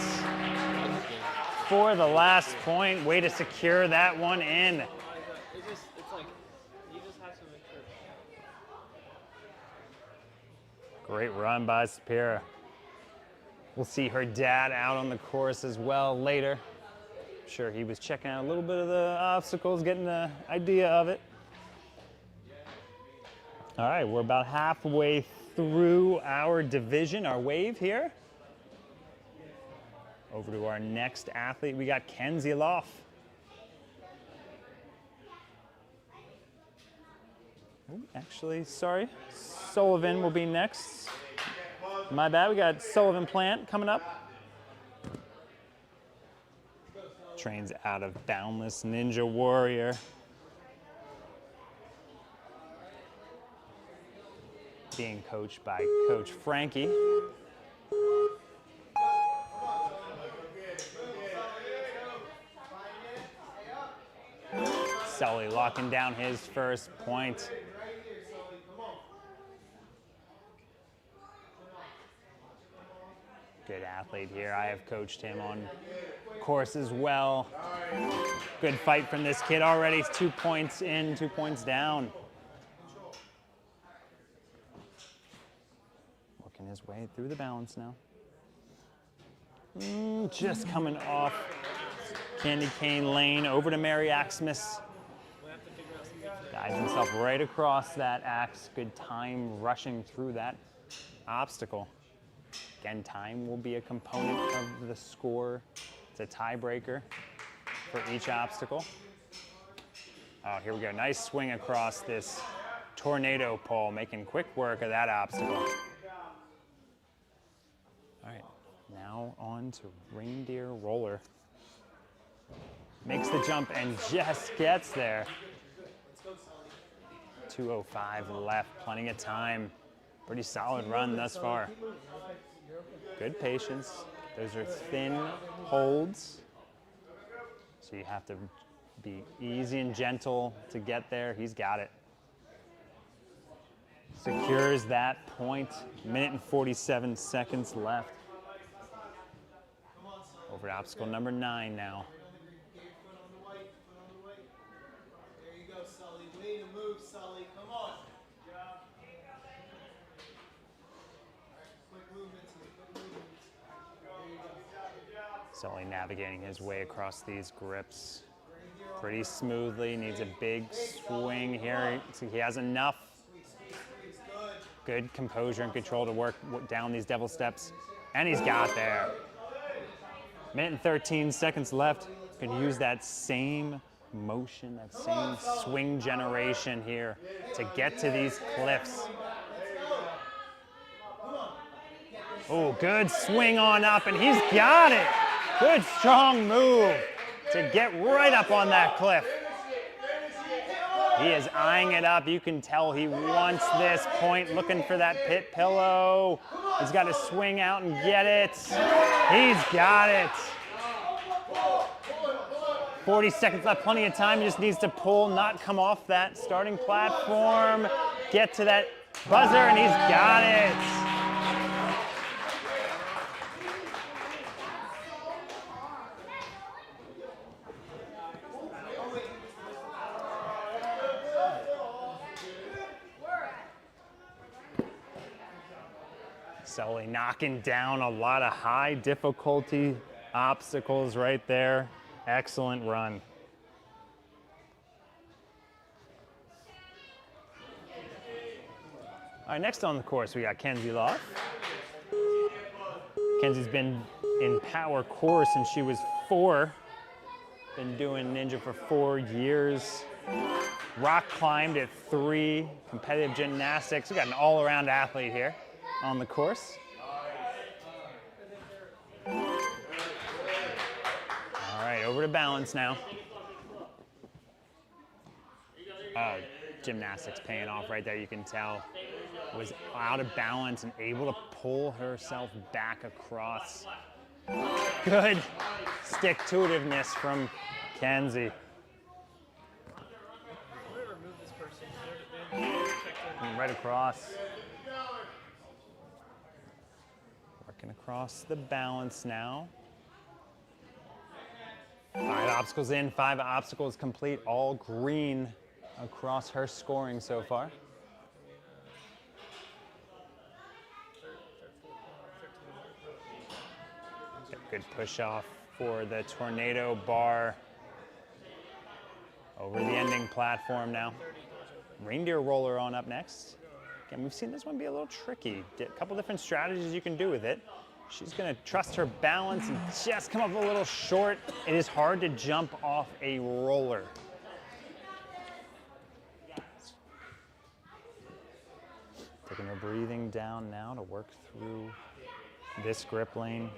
For the last point, way to secure that one in. It's like, you just have to make sure. Great run by Saphaira. We'll see her dad out on the course as well later. I'm sure he was checking out a little bit of the obstacles, getting an idea of it. All right, we're about halfway through our division, our wave here. Over to our next athlete, we got Mackenzie Lauff. Ooh, actually, sorry, Sullivan will be next. My bad, we got Sullivan Plante coming up. Trains out of Boundless Ninja Warrior. Being coached by Coach Frankie. Sully locking down his first point. Good athlete here. I have coached him on course as well. Good fight from this kid already. 2 points in, 2 points down. Working his way through the balance now. Just coming off Candy Cane Lane over to Mary Axmus. Guides himself right across that axe. Good time rushing through that obstacle. Again, time will be a component of the score. It's a tiebreaker for each obstacle. Oh, here we go. Nice swing across this tornado pole, making quick work of that obstacle. All right, now on to Reindeer Roller. Makes the jump and just gets there. 2:05 left, plenty of time. Pretty solid run thus far. Good patience. Those are thin holds. So you have to be easy and gentle to get there. He's got it. Secures that point. Minute and 47 seconds left. Over to obstacle number 9 now. There you go, Sully. Way to move, Sully. Come on. Quick movements. There you go. Sully navigating his way across these grips pretty smoothly. Needs a big swing here. So he has enough good composure and control to work down these devil steps. And he's got there. Minute and 13 seconds left. Can use that same motion, that same swing generation here to get to these cliffs. Oh, good swing on up, and he's got it. Good strong move to get right up on that cliff. He is eyeing it up. You can tell he wants this point, looking for that pit pillow. He's got to swing out and get it. He's got it. 40 seconds left, plenty of time. He just needs to pull, not come off that starting platform, get to that buzzer, and he's got it. Sully knocking down a lot of high difficulty obstacles right there. Excellent run. All right, next on the course, we got Mackenzie Lauff. Mackenzie's been in power core since she was 4. Been doing ninja for 4 years. Rock climbed at 3, competitive gymnastics. We got an all-around athlete here on the course. All right, over to balance now. Gymnastics paying off right there, you can tell. Was out of balance and able to pull herself back across. Good stick-to-itiveness from Kenzie. Right across. Working across the balance now. 5 obstacles in, 5 obstacles complete, all green across her scoring so far. Good push off for the tornado bar. Over the ending platform now. Reindeer roller on up next. Again, we've seen this one be a little tricky. A couple different strategies you can do with it. She's gonna trust her balance and just come up a little short. It is hard to jump off a roller. Taking her breathing down now to work through this grip lane.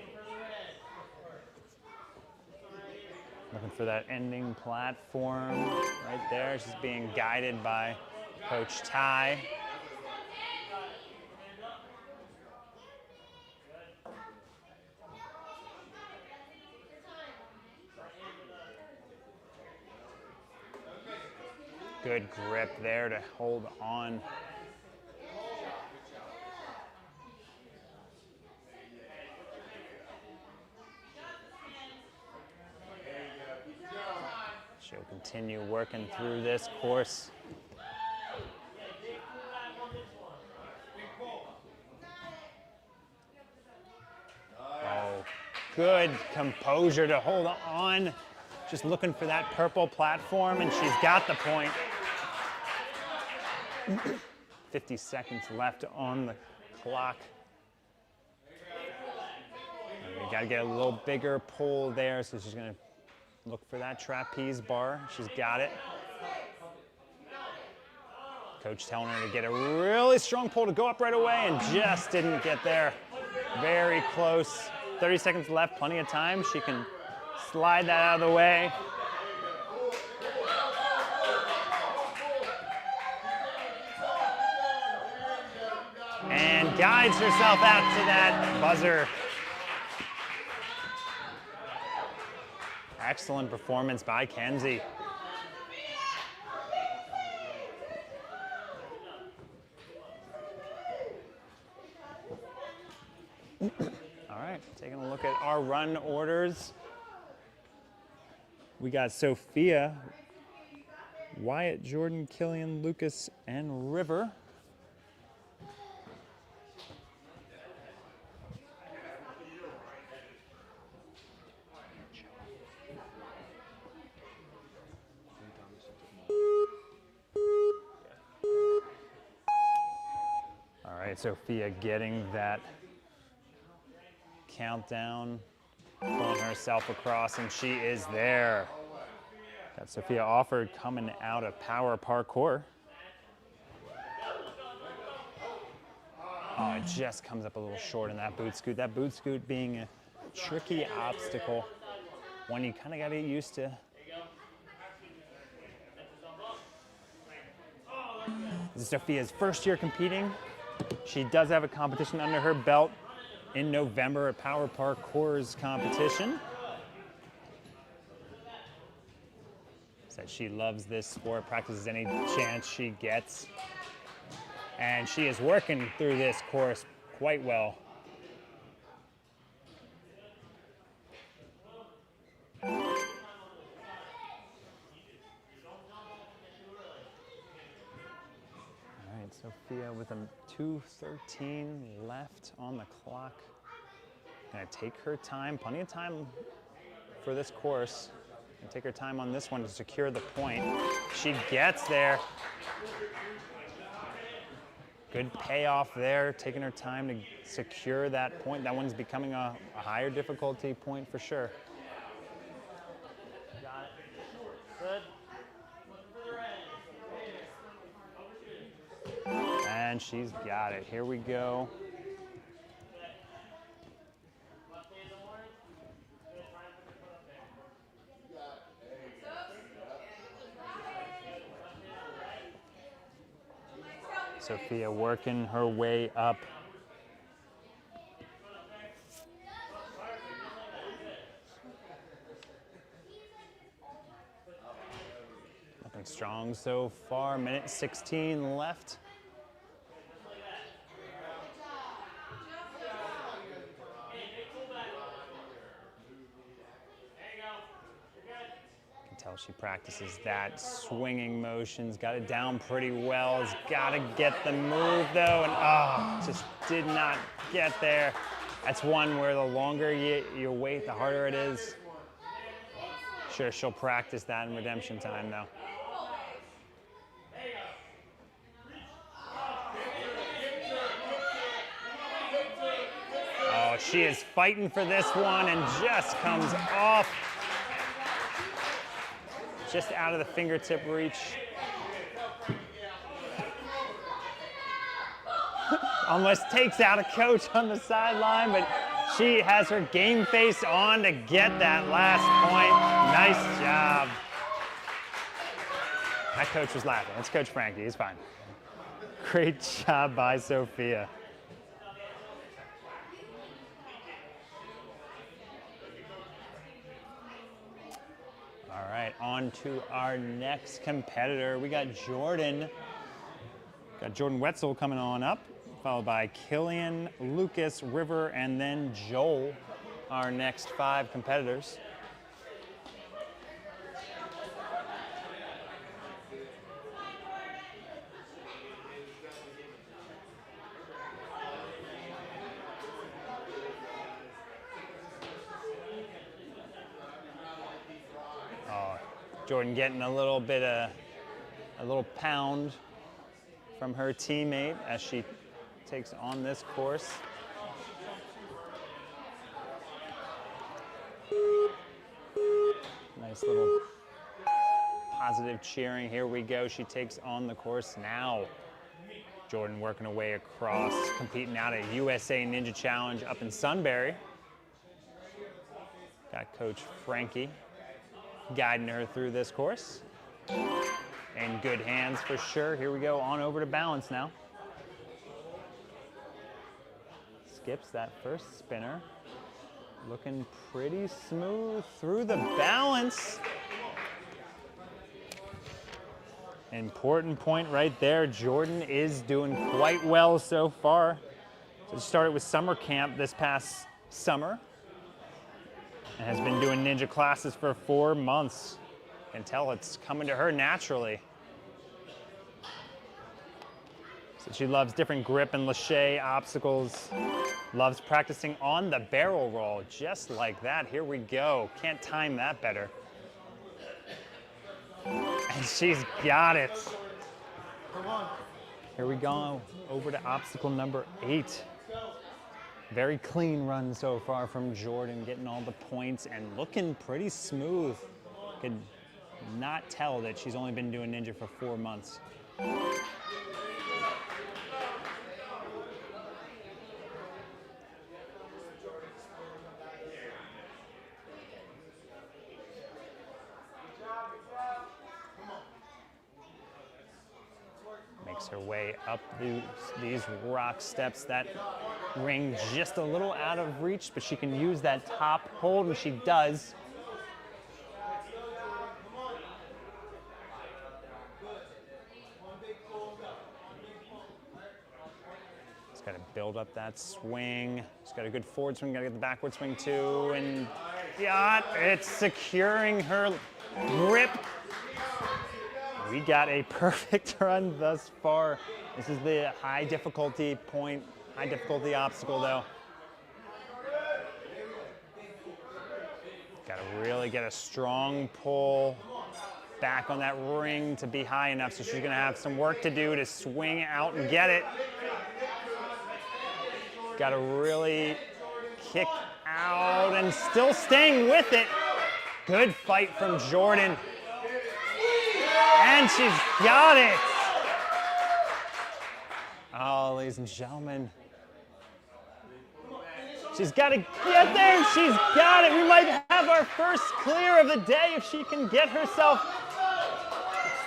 Looking for that ending platform right there. She's being guided by Coach Ty. Good grip there to hold on. She'll continue working through this course. Oh, good composure to hold on. Just looking for that purple platform, and she's got the point. 50 seconds left on the clock. And we gotta get a little bigger pull there, so she's gonna look for that trapeze bar. She's got it. Coach telling her to get a really strong pull to go up right away, and just didn't get there. Very close. 30 seconds left, plenty of time. She can slide that out of the way. And guides herself out to that buzzer. Excellent performance by Kenzie. All right, taking a look at our run orders. We got Sophia, Wyatt, Jordan, Killian, Lukas, and River. All right, Sophia getting that countdown, pulling herself across, and she is there. Got Sophia Offord coming out of power parkour. Oh, it just comes up a little short in that boot scoot. That boot scoot being a tricky obstacle, one you kind of got to get used to. This is Sophia's first year competing. She does have a competition under her belt in November at Power Parkour's competition. Said she loves this sport, practices any chance she gets. And she is working through this course quite well. Sophia with a 2:13 left on the clock. Gonna take her time, plenty of time for this course. Gonna take her time on this one to secure the point. She gets there. Good payoff there, taking her time to secure that point. That one's becoming a higher difficulty point for sure. Got it. Good. And she's got it. Here we go. Sophia working her way up. Looking strong so far. Minute 16 left. Tell she practices that swinging motions, got it down pretty well. Has got to get the move though, and just did not get there. That's one where the longer you wait, the harder it is. Sure, she'll practice that in redemption time though. Oh, she is fighting for this one and just comes off. Just out of the fingertip reach. Almost takes out a coach on the sideline, but she has her game face on to get that last point. Nice job. That coach was laughing. That's Coach Frankie, he's fine. Great job by Sophia. All right, on to our next competitor. We got Jordyn. Got Jordyn Wetzel coming on up, followed by Killian, Lukas, River, and then Joel, our next 5 competitors. Jordyn getting a little bit of a little pound from her teammate as she takes on this course. Nice little positive cheering. Here we go. She takes on the course now. Jordyn working her way across, competing out at USA Ninja Challenge up in Sunbury. Got Coach Frankie guiding her through this course. In good hands for sure. Here we go, on over to balance now. Skips that first spinner. Looking pretty smooth through the balance. Important point right there. Jordyn is doing quite well so far. So she started with summer camp this past summer and has been doing ninja classes for 4 months. You can tell it's coming to her naturally. So she loves different grip and lache obstacles. Loves practicing on the barrel roll, just like that. Here we go. Can't time that better. And she's got it. Here we go, over to obstacle number 8. Very clean run so far from Jordyn, getting all the points and looking pretty smooth. Could not tell that she's only been doing ninja for 4 months. Makes her way up these rock steps. That ring just a little out of reach, but she can use that top hold, and she does. Got to build up that swing. She's got a good forward swing, got to get the backward swing too, and it's securing her grip. We got a perfect run thus far. This is the high difficulty point, high difficulty obstacle though. Got to really get a strong pull back on that ring to be high enough, so she's going to have some work to do to swing out and get it. Got to really kick out and still staying with it. Good fight from Jordyn. And she's got it. Oh, ladies and gentlemen. She's got to get there. She's got it. We might have our first clear of the day if she can get herself.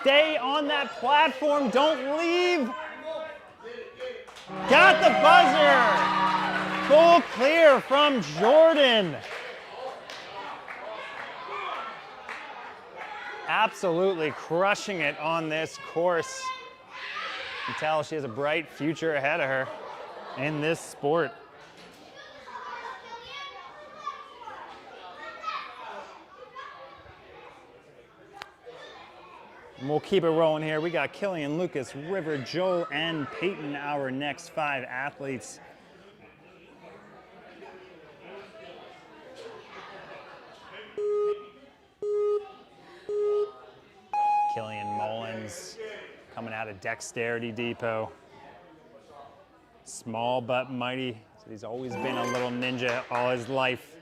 Stay on that platform. Don't leave. Got the buzzer. Full clear from Jordyn. Absolutely crushing it on this course. You can tell she has a bright future ahead of her in this sport. And we'll keep it rolling here. We got Killian, Lukas, River, Joel, and Paityn, our next 5 athletes. Killian Mullins coming out of Dexterity Depot. Small but mighty. So he's always been a little ninja all his life.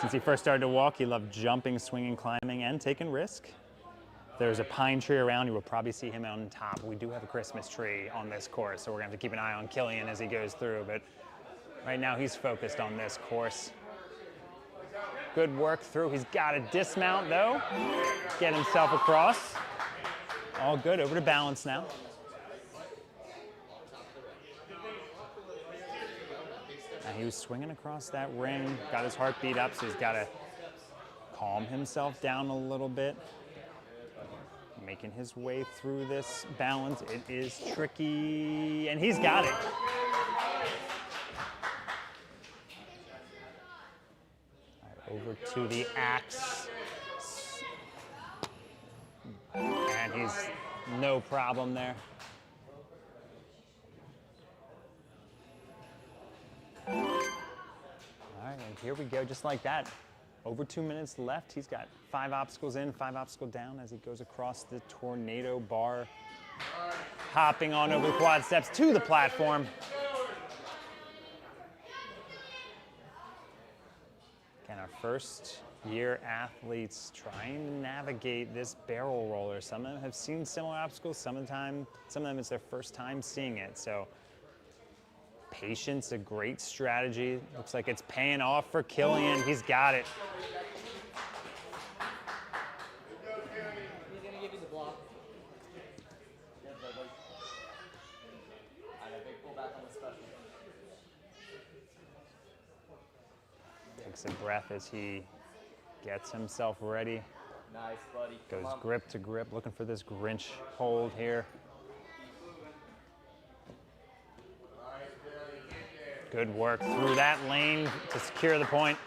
Since he first started to walk, he loved jumping, swinging, climbing, and taking risk. If there's a pine tree around, you will probably see him on top. We do have a Christmas tree on this course, so we're gonna have to keep an eye on Killian as he goes through, but right now he's focused on this course. Good work through. He's got to dismount though, get himself across. All good, over to balance now. Now he was swinging across that ring, got his heartbeat up, so he's got to calm himself down a little bit. Making his way through this balance. It is tricky, and he's got it. Over to the axe. And he's no problem there. All right, and here we go, just like that. Over 2 minutes left. He's got 5 obstacles in, 5 obstacles down as he goes across the tornado bar. Hopping on over the quad steps to the platform. Again, our first year athletes trying to navigate this barrel roller. Some of them have seen similar obstacles, some of them it's their first time seeing it. So patience, a great strategy. Looks like it's paying off for Killian. He's got it. He's gonna give you the block. Takes a breath as he gets himself ready. Nice, buddy. Goes grip to grip, looking for this Grinch hold here. Good work through that lane to secure the point.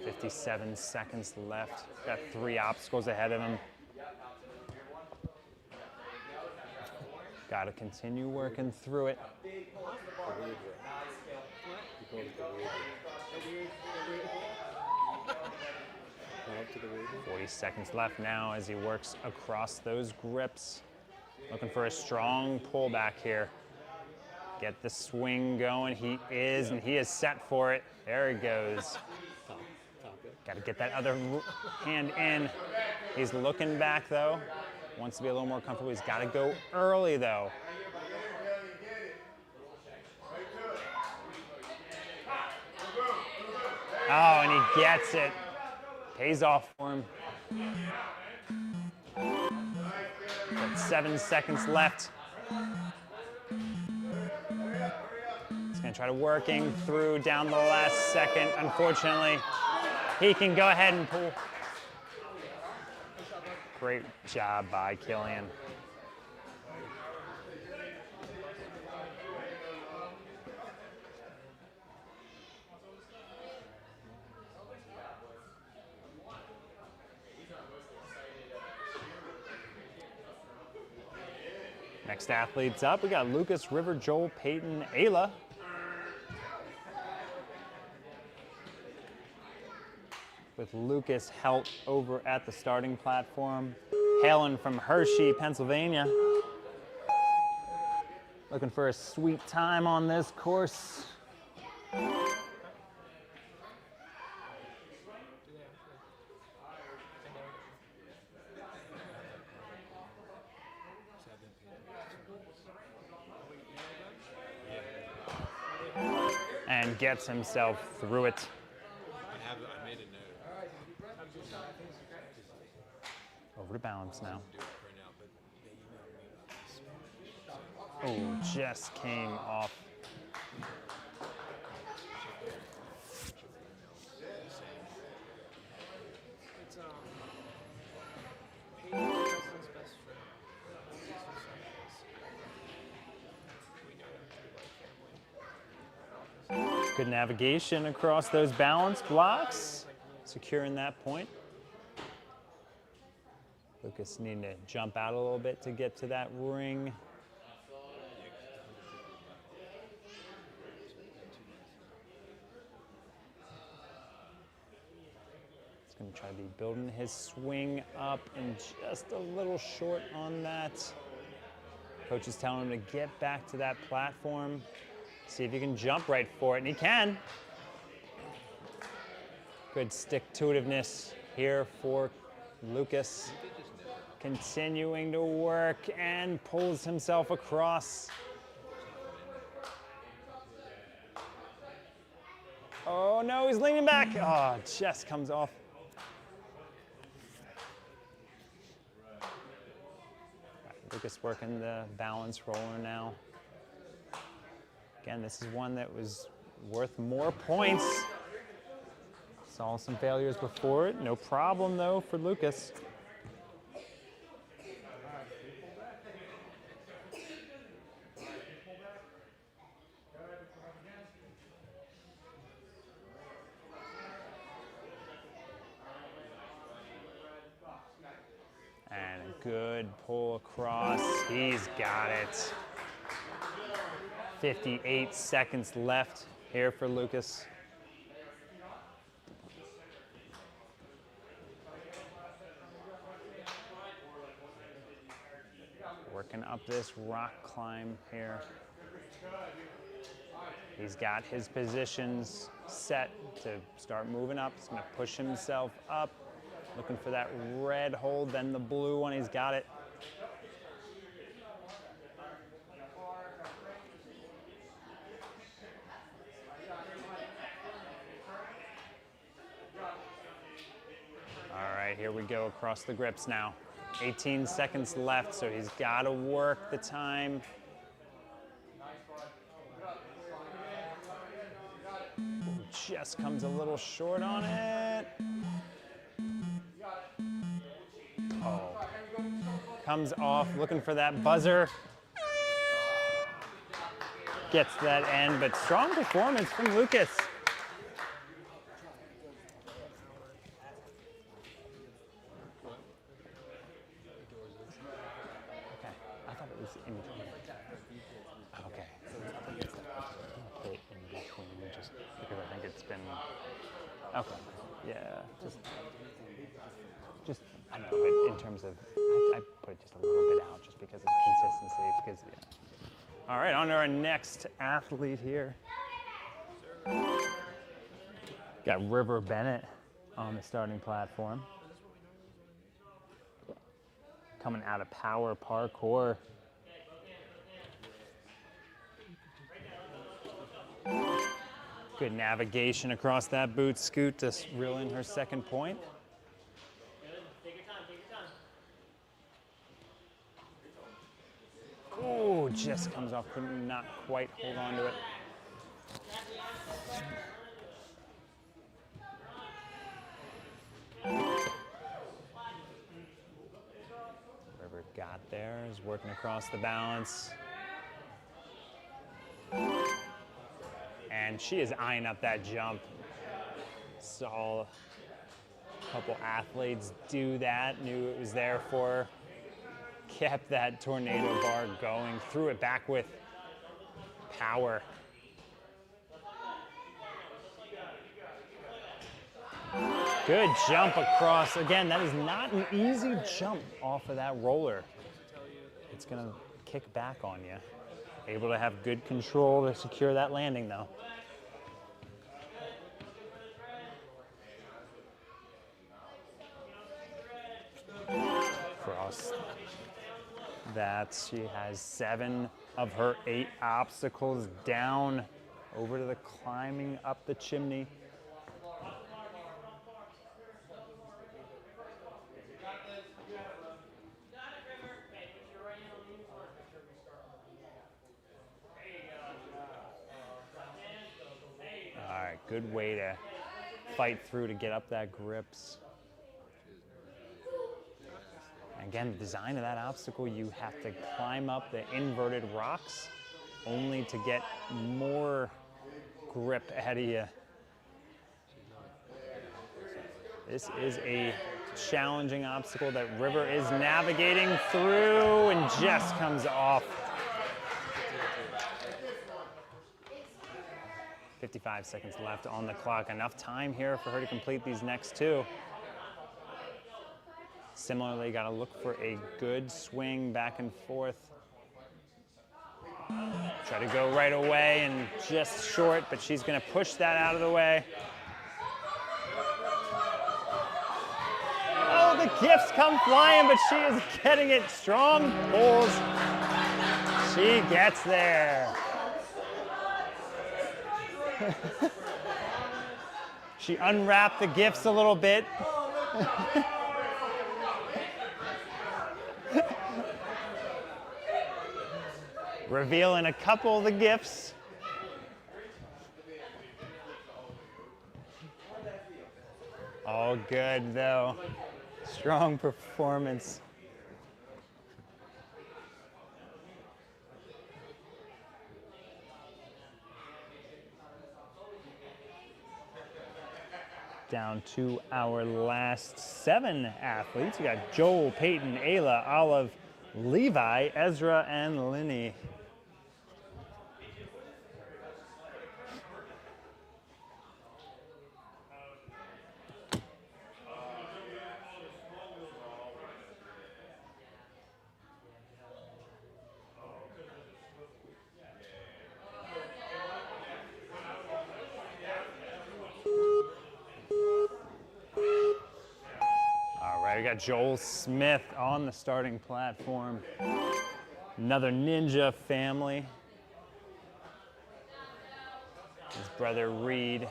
"57 seconds left. Got 3 obstacles ahead of him. Got to continue working through it. 40 seconds left now as he works across those grips. Looking for a strong pullback here. Get the swing going. He is, and he is set for it. There he goes. Got to get that other hand in. He's looking back though. Wants to be a little more comfortable. He's got to go early though. Oh, and he gets it. Pays off for him. Got 7 seconds left. He's gonna try to working through down the last second. Unfortunately, he can go ahead and pull. Great job by Killian. Next athletes up, we got Lucas, River, Joel, Paityn, Ayla. With Lukas Helt over at the starting platform. Hailing from Hershey, Pennsylvania. Looking for a sweet time on this course. And gets himself through it. I made a note. Over to balance now. Do it right now, but they emailed me about this. Oh, just came off. It's Paityn Wetzel's best friend. We know them through like family. Good navigation across those balanced blocks. Securing that point. Lucas needing to jump out a little bit to get to that ring. He's going to try to be building his swing up and just a little short on that. Coach is telling him to get back to that platform. See if he can jump right for it, and he can. Good stick-to-itiveness here for Lucas. Continuing to work and pulls himself across. Oh no, he's leaning back. Oh, just comes off. Lucas working the balance roller now. Again, this is one that was worth more points. Saw some failures before it. No problem though for Lucas. And a good pull across. He's got it. 58 seconds left here for Lucas. Working up this rock climb here. He's got his positions set to start moving up. He's going to push himself up. Looking for that red hold, then the blue one. He's got it. All right, here we go across the grips now. 18 seconds left, so he's got to work the time. Just comes a little short on it. Oh, comes off, looking for that buzzer. Gets that end, but strong performance from Lucas. Okay, I thought it was in between. Okay. Put it in between, just because I think it's been. Okay, yeah, just I know, but in terms of, I put it just a little bit out just because of consistency. Because, yeah. All right, on to our next athlete here. Got River Bennett on the starting platform. Coming out of power parkour. Good navigation across that boot scoot to reel in her second point. Oh, just comes off, could not quite hold on to it. there is working across the balance. And she is eyeing up that jump. Saw a couple athletes do that, knew it was there for her. Kept that tornado bar going, threw it back with power. Good jump across. Again, that is not an easy jump off of that roller. It's gonna kick back on you. Able to have good control to secure that landing though. Cross that. She has 7 of her 8 obstacles down. Over to the climbing up the chimney. All right, good way to fight through to get up that grips. Again, the design of that obstacle, you have to climb up the inverted rocks only to get more grip ahead of you. This is a challenging obstacle that River is navigating through and just comes off. 55 seconds left on the clock. Enough time here for her to complete these next 2. Similarly, got to look for a good swing back and forth. Try to go right away and just short, but she's going to push that out of the way. Oh, the gifts come flying, but she is getting it. Strong pulls. She gets there. She unwrapped the gifts a little bit. Revealing a couple of the gifts. All good though. Strong performance. Down to our last 7 athletes. We got Joel, Paityn, Ayla, Olive, Levi, Ezra, and Lynlee. We got Joel Smith on the starting platform. Another ninja family. His brother Reed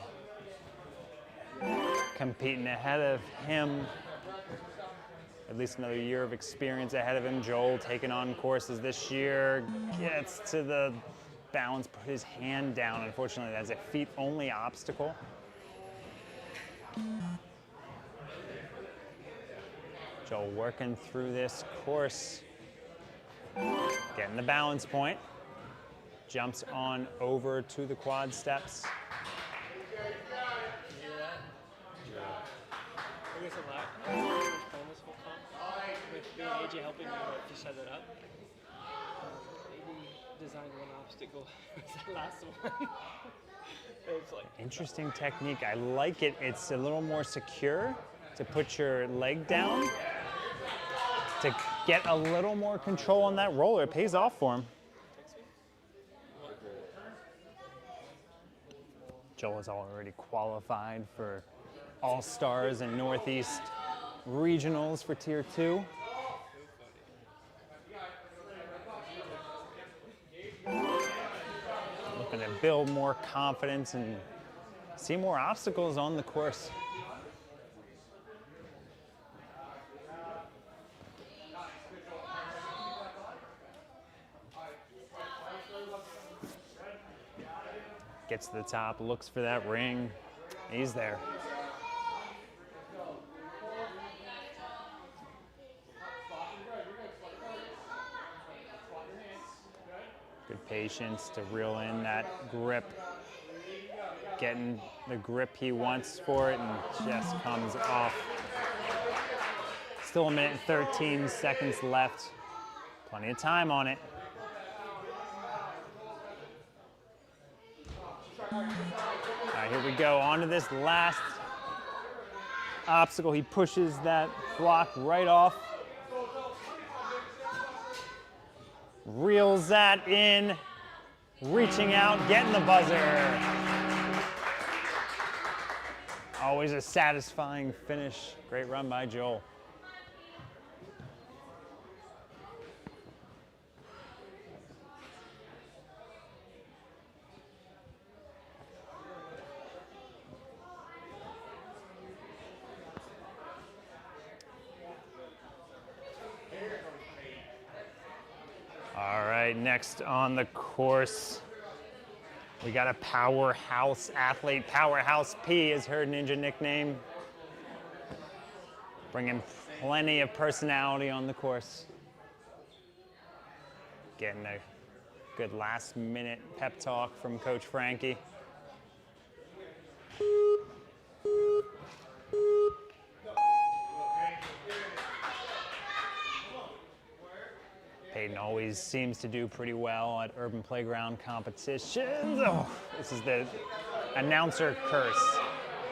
competing ahead of him. At least another year of experience ahead of him. Joel taking on courses this year. Gets to the balance, put his hand down. Unfortunately, that's a feet-only obstacle. Joel working through this course, getting the balance point, jumps on over to the quad steps. I guess a lot. Playing this whole comp with me and AJ helping me to set it up. AJ designed one obstacle. It was that last one. It's like interesting technique. I like it. It's a little more secure to put your leg down, to get a little more control on that roller. It pays off for him. Joel is already qualified for All-Stars and Northeast Regionals for Tier 2. Looking to build more confidence and see more obstacles on the course. Gets to the top, looks for that ring. He's there. Good patience to reel in that grip. Getting the grip he wants for it and just comes off. Still 1:13 seconds left. Plenty of time on it. All right, here we go. On to this last obstacle. He pushes that block right off. Reels that in. Reaching out, getting the buzzer. Always a satisfying finish. Great run by Joel. All right, next on the course, we got a powerhouse athlete. Powerhouse P is her ninja nickname. Bringing plenty of personality on the course. Getting a good last minute pep talk from Coach Frankie. Paityn always seems to do pretty well at urban playground competitions. Oh, this is the announcer curse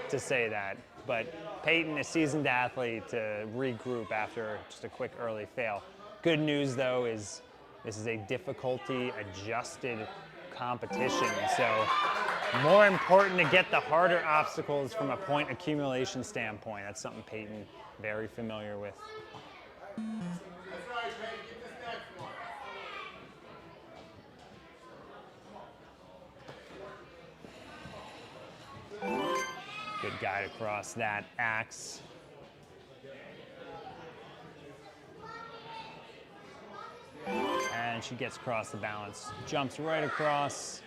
to say that. But Paityn, a seasoned athlete, to regroup after just a quick early fail. Good news, though, is this is a difficulty-adjusted competition. So more important to get the harder obstacles from a point accumulation standpoint. That's something Paityn very familiar with. Good guide across that axe. And she gets across the balance. Jumps right across.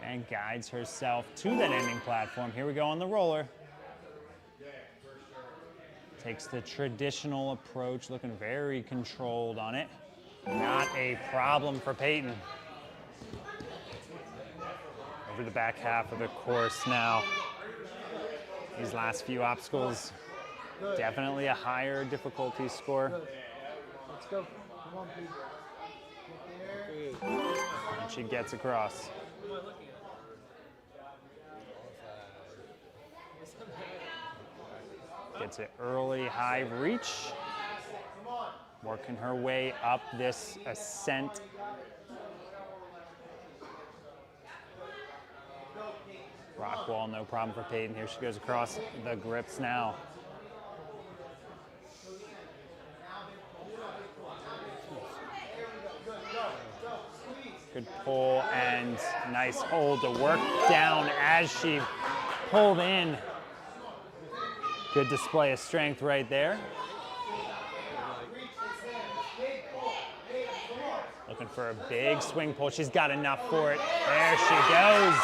And guides herself to that ending platform. Here we go on the roller. Takes the traditional approach, looking very controlled on it. Not a problem for Paityn. Over the back half of the course now. These last few obstacles, definitely a higher difficulty score. Let's go. Come on, please. And she gets across. Gets it early, high reach. Working her way up this ascent. Rock wall, no problem for Paityn. Here she goes across the grips now. Good pull and nice hold to work down as she pulled in. Good display of strength right there. Looking for a big swing pull. She's got enough for it. There she goes.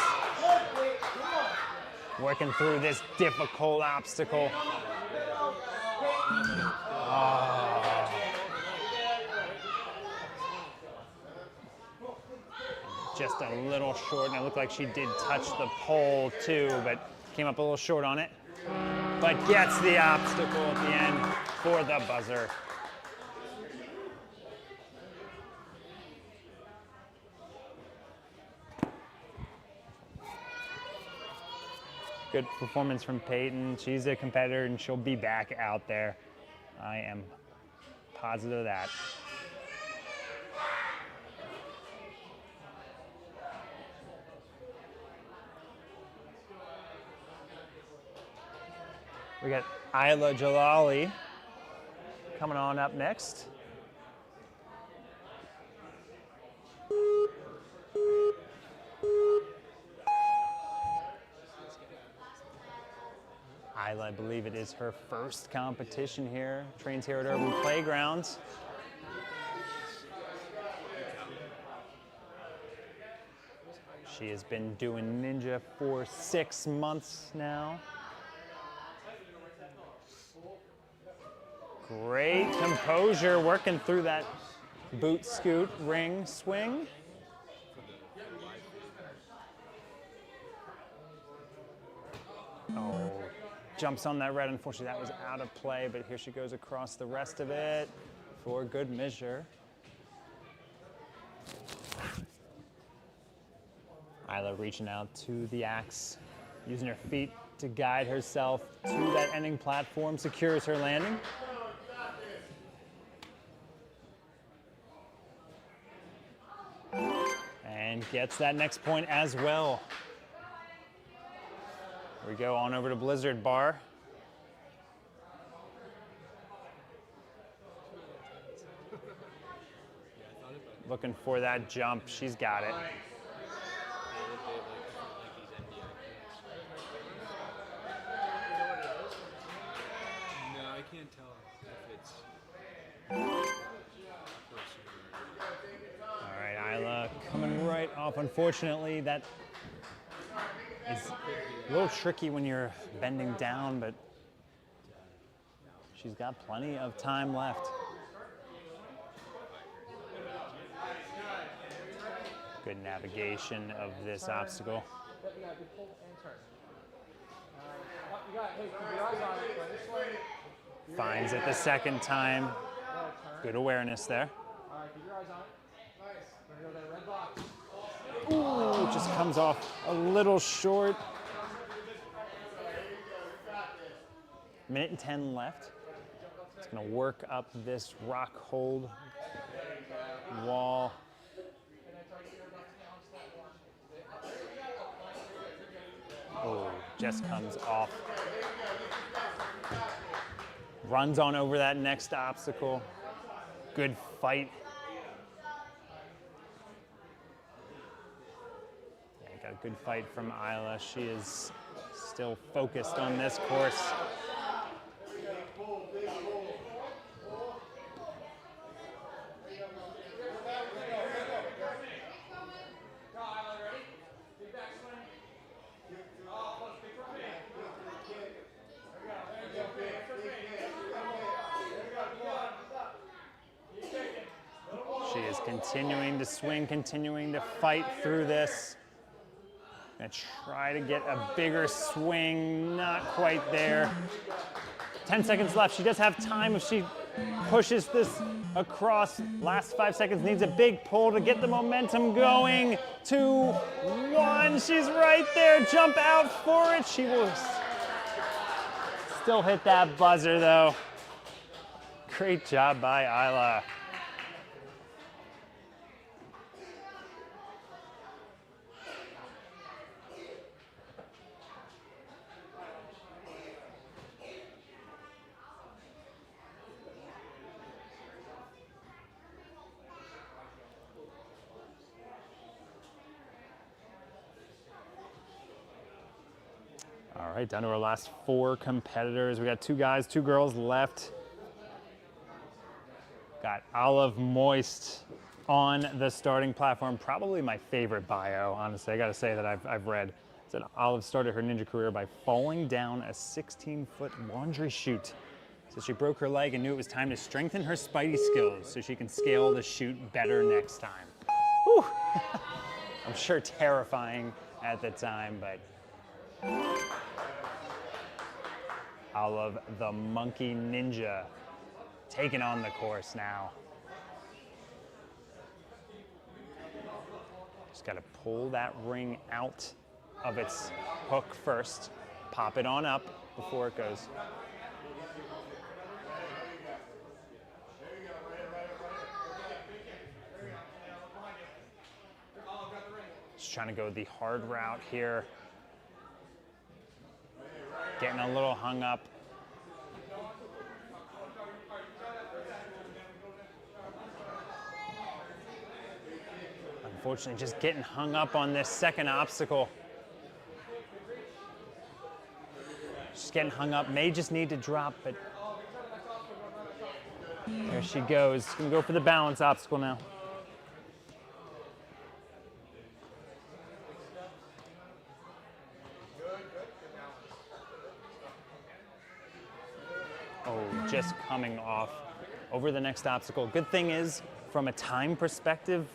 Working through this difficult obstacle. Oh. Just a little short, and it looked like she did touch the pole too, but came up a little short on it. But gets the obstacle at the end for the buzzer. Good performance from Paityn. She's a competitor and she'll be back out there. I am positive of that. We got Ayla Jalali coming on up next. Ayla, I believe it is her first competition here. Trains here at Urban Playgrounds. She has been doing ninja for 6 months now. Great composure, working through that boot scoot ring swing. Oh, jumps on that red. Unfortunately, that was out of play, but here she goes across the rest of it for good measure. Ayla reaching out to the axe, using her feet to guide herself to that ending platform, secures her landing. And gets that next point as well. Here we go, on over to Blizzard Bar. Looking for that jump, she's got it. No, I can't tell if it's. All right, Ayla coming right off. Unfortunately, that is a little tricky when you're bending down, but she's got plenty of time left. Good navigation of this obstacle. Finds it the second time. Good awareness there. Ooh, just comes off a little short. Minute and 10 left. It's gonna work up this rock hold wall. Oh, just comes off. Runs on over that next obstacle. Good fight. Yeah, got a good fight from Ayla. She is still focused on this course. She is continuing to swing, continuing to fight through this. Gonna try to get a bigger swing, not quite there. 10 seconds left. She does have time if she pushes this across. Last 5 seconds, needs a big pull to get the momentum going. 2, 1, she's right there. Jump out for it. She will still hit that buzzer though. Great job by Ayla. All right, down to our last 4 competitors. We got 2 guys, 2 girls left. Got Olive Moist on the starting platform. Probably my favorite bio, honestly. I gotta say that I've read. It said Olive started her ninja career by falling down a 16-foot laundry chute. So she broke her leg and knew it was time to strengthen her spidey skills so she can scale the chute better next time. Whew. I'm sure terrifying at the time, but Olive, the monkey ninja, taking on the course now. Just gotta pull that ring out of its hook first, pop it on up before it goes. Just trying to go the hard route here. Getting a little hung up. Unfortunately, just getting hung up on this second obstacle. Just getting hung up. May just need to drop, but there she goes. Gonna go for the balance obstacle now. just coming off over the next obstacle. Good thing is, from a time perspective,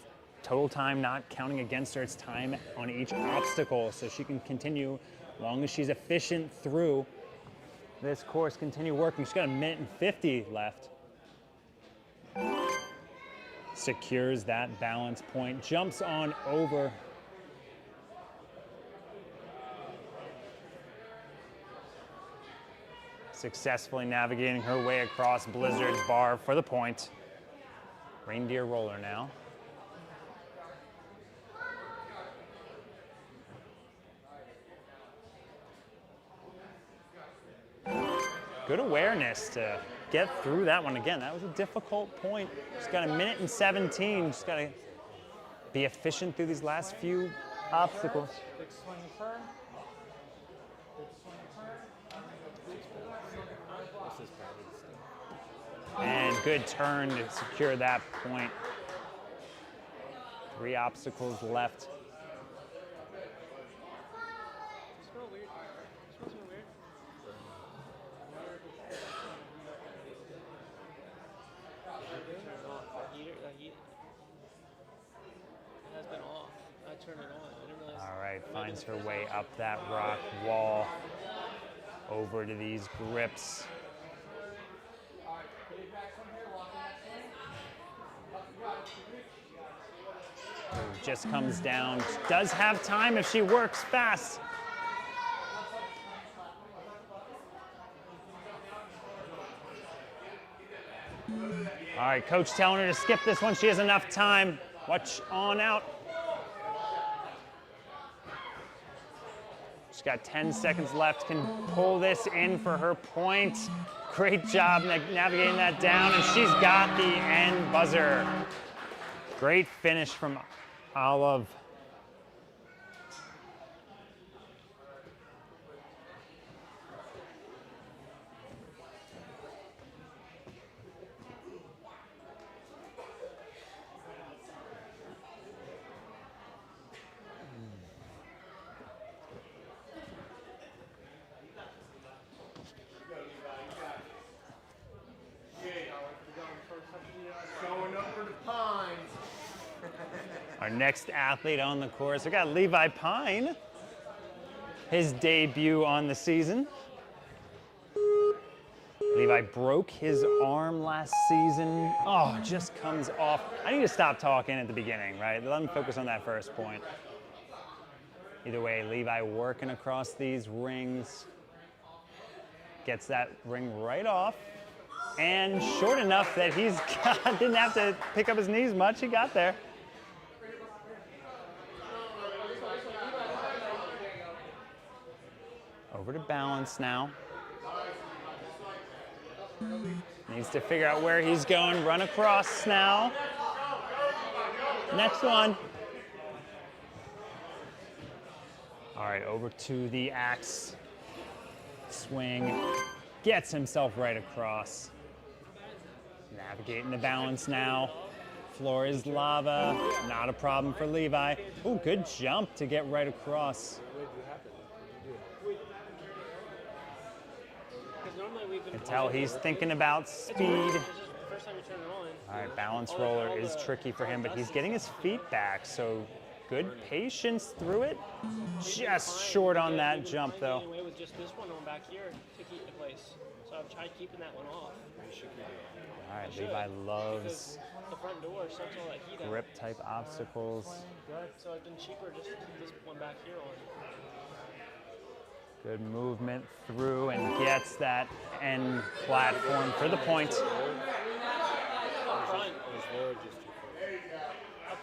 total time not counting against her, it's time on each obstacle, so she can continue, as long as she's efficient through this course, continue working. She's got 1:50 left. Secures that balance point, jumps on over. Successfully navigating her way across Blizzard's bar for the point. Reindeer roller now. Good awareness to get through that one again. That was a difficult point. She's got 1:17. She's got to be efficient through these last few obstacles. Big swing for her. And good turn to secure that point. 3 obstacles left. Does it smell weird? It smells so weird. That heat. It has been off. I turned it on. I didn't realize. All right, finds her way up that rock wall, over to these grips. Just comes down. Does have time if she works fast. All right, coach telling her to skip this one. She has enough time. Watch on out. She's got 10 seconds left. Can pull this in for her point. Great job navigating that down, and she's got the end buzzer. Great finish from Olive. Going over the Pines. Our next athlete on the course, we got Levi Pyne. His debut on the season. Levi broke his arm last season. Oh, just comes off. I need to stop talking at the beginning, right? Let him focus on that first point. Either way, Levi working across these rings. Gets that ring right off. And short enough that didn't have to pick up his knees much. He got there. Over to balance now. Needs to figure out where he's going. Run across now. Next one. All right, over to the axe. Swing. Gets himself right across. Navigating the balance now. Floor is lava. Not a problem for Levi. Oh, good jump to get right across. You can tell he's thinking about speed. All right, balance roller is tricky for him, but he's getting his feet back, so good patience through it. Just short on that jump, though. With just this one on back here to keep the place. So I've tried keeping that one off. All right, Levi loves the front door sucks all that heat out. grip type obstacles. So it's been cheaper just to keep this one back here on. Good movement through and gets that end platform for the point.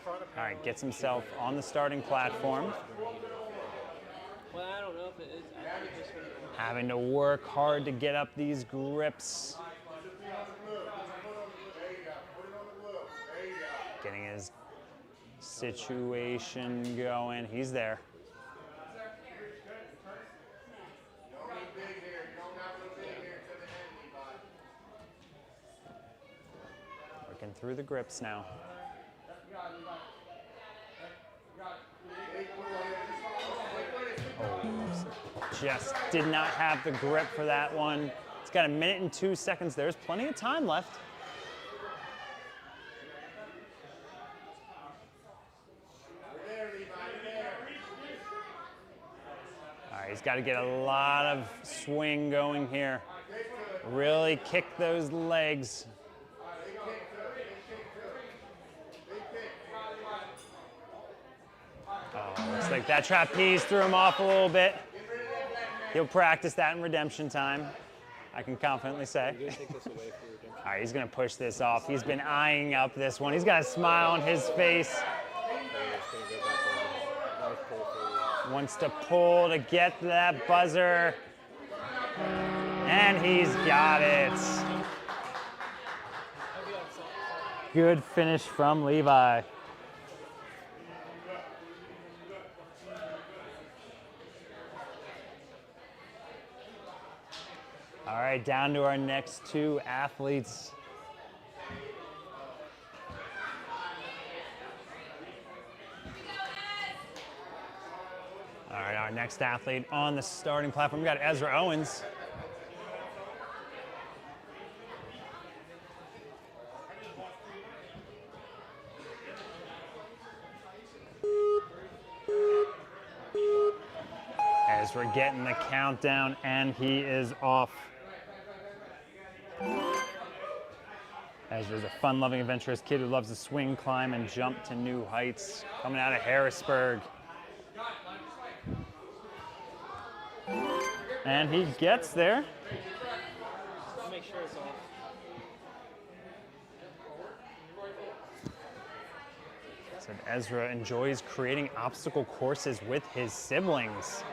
All right, gets himself on the starting platform. Well, I don't know if it is. I think this one. Having to work hard to get up these grips. Getting his situation going. He's there. Working through the grips now. Oh, just did not have the grip for that one. It's Got a minute and 2 seconds. There's plenty of time left. All right, he's got to get a lot of swing going here. Really kick those legs. Oh, looks like that trapeze threw him off a little bit. He'll practice that in redemption time, I can confidently say. All right, he's gonna push this off. He's been eyeing up this one. He's got a smile on his face. Wants to pull to get that buzzer. And he's got it. Good finish from Levi. All right, down to our next two athletes. All right, our next athlete on the starting platform, we got Ezra Owens. Ezra getting the countdown, and he is off. Ezra's a fun-loving, adventurous kid who loves to swing, climb, and jump to new heights. Coming out of Harrisburg. And he gets there. Make sure it's off. So Ezra enjoys creating obstacle courses with his siblings.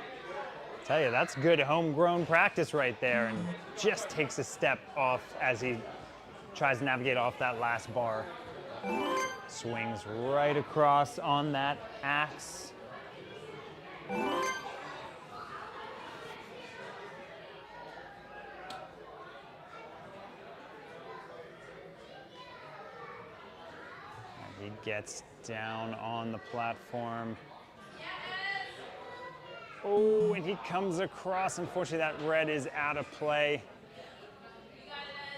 I tell you, that's good homegrown practice right there, and just takes a step off as he tries to navigate off that last bar. Swings right across on that axe. He gets down on the platform. Oh, and he comes across. Unfortunately, that red is out of play.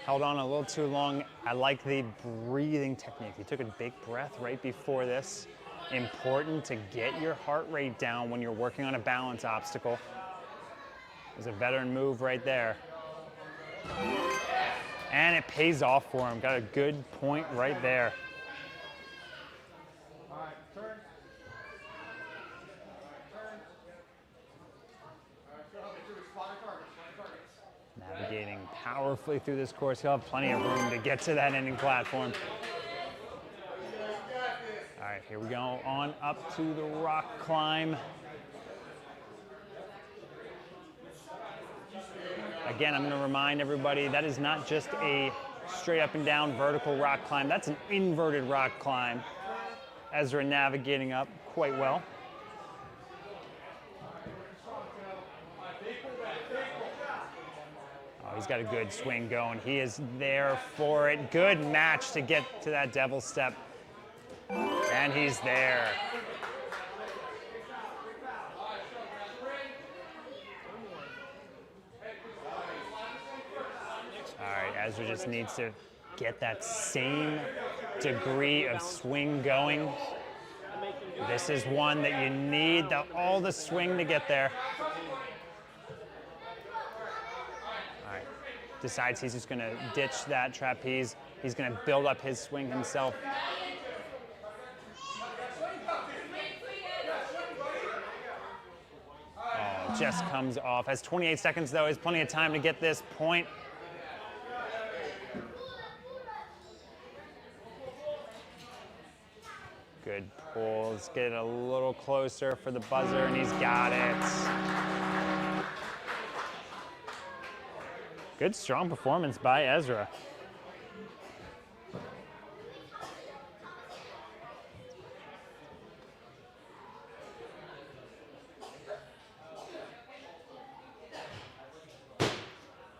Held on a little too long. I like the breathing technique. He took a big breath right before this. Important to get your heart rate down when you're working on a balance obstacle. It was a veteran move right there. And it pays off for him. Got a good point right there. Navigating powerfully through this course. He'll have plenty of room to get to that ending platform. All right, here we go on up to the rock climb. Again, I'm gonna remind everybody that is not just a straight up and down vertical rock climb. That's an inverted rock climb. Ezra navigating up quite well. Oh, he's got a good swing going. He is there for it. Good match to get to that devil step. And he's there. All right, Ezra just needs to get that same degree of swing going. This is one that you need all the swing to get there. All right, decides he's just gonna ditch that trapeze. He's gonna build up his swing himself. Oh, just comes off. Has 28 seconds though, has plenty of time to get this point. Good pull. Let's get it a little closer for the buzzer, and he's got it. Good, strong performance by Ezra.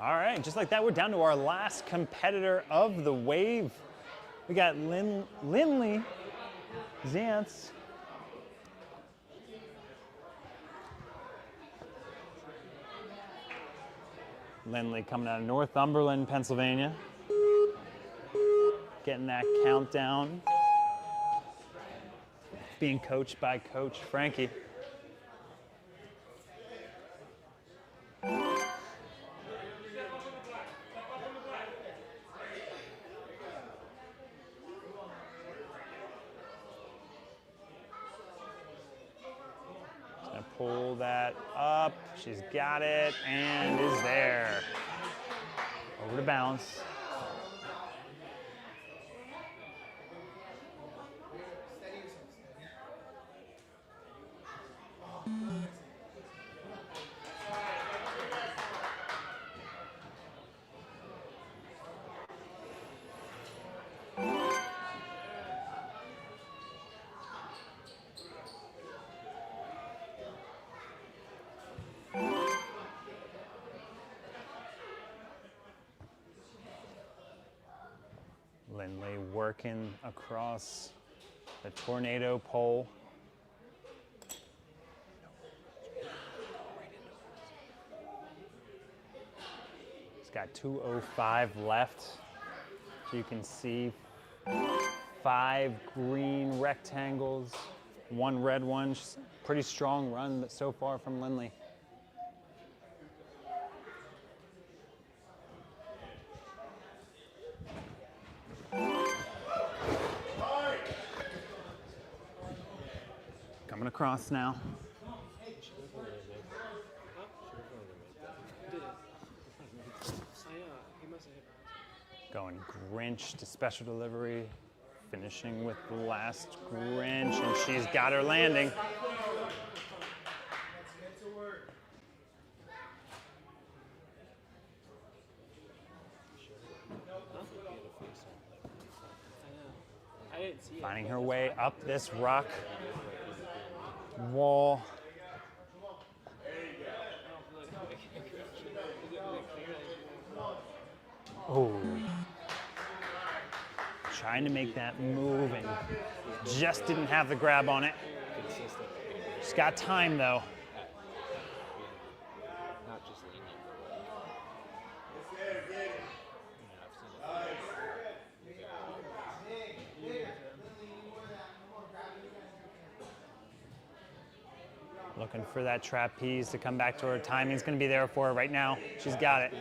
All right, just like that, we're down to our last competitor of the wave. We got Lynlee Ziants. Lynlee coming out of Northumberland, Pennsylvania. Getting that countdown. Being coached by Coach Frankie. Pull that up. She's got it and is there. Over to bounce. Lynlee working across the tornado pole. It's got 2:05 left. So you can see 5 green rectangles, 1 red one. Pretty strong run so far from Lynlee. Coming across now. Going Grinch to special delivery, finishing with the last Grinch, and she's got her landing. Finding her way up this rock wall. Oh. Trying to make that move and just didn't have the grab on it. She's got time though. Looking for that trapeze to come back to her. Timing's going to be there for her right now. She's got it.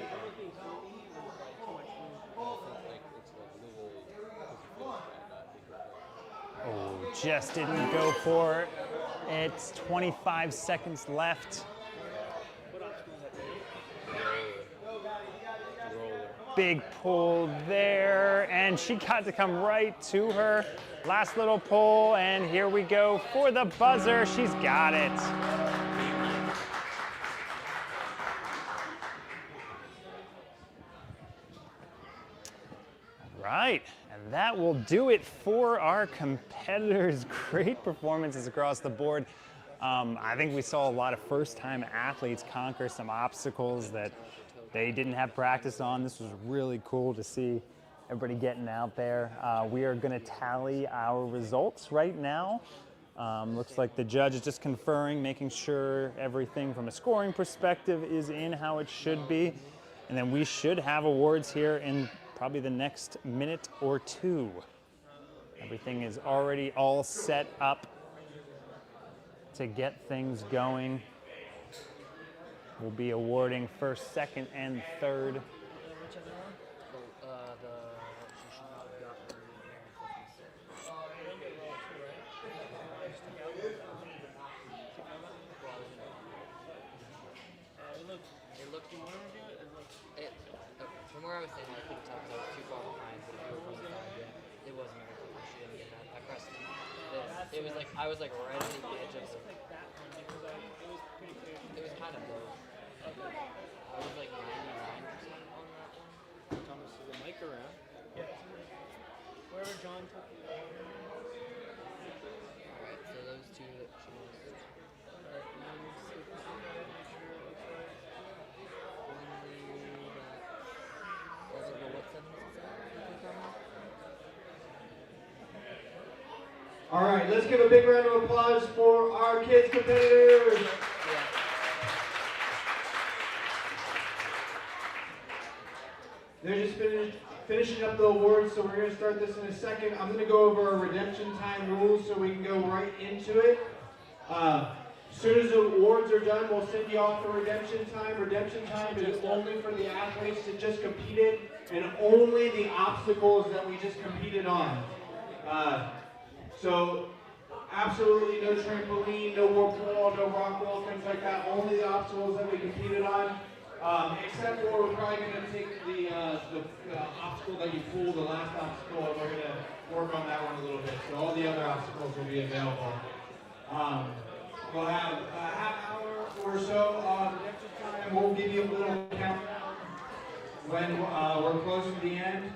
Oh, just didn't go for it. It's 25 seconds left. Big pull there, and she got to come right to her. Last little pull, and here we go for the buzzer. She's got it. Right, and that will do it for our competitors. Great performances across the board. I think we saw a lot of first-time athletes conquer some obstacles that they didn't have practice on. This was really cool to see everybody getting out there. We are going to tally our results right now. Looks like the judge is just conferring, making sure everything from a scoring perspective is in how it should be. And then we should have awards here in probably the next minute or two. Everything is already all set up to get things going. We'll be awarding first, second, and third. From where I was standing, I couldn't tell because I was too far behind. But if you were from the side, it wasn't very close. She didn't get that. I pressed this. It was like I was like right on the edge of it. It was kind of low. I was like 99% on that one. Thomas, is the mic around? Yeah. Wherever John took you. Alright, so those two that she missed. All right, let's give a big round of applause for our kids competitors. They're just finishing up the awards, so we're going to start this in a second. I'm going to go over our redemption time rules so we can go right into it. As soon as the awards are done, we'll send you off for redemption time. Redemption time is only for the athletes that just competed and only the obstacles that we just competed on. So absolutely no trampoline, no warp wall, no rock wall, things like that. Only the obstacles that we competed on. Except for we're probably going to take the obstacle that you pulled, the last obstacle, and we're going to work on that one a little bit. So all the other obstacles will be available. We'll have a half hour or so of redemption time. We'll give you a little countdown when we're close to the end.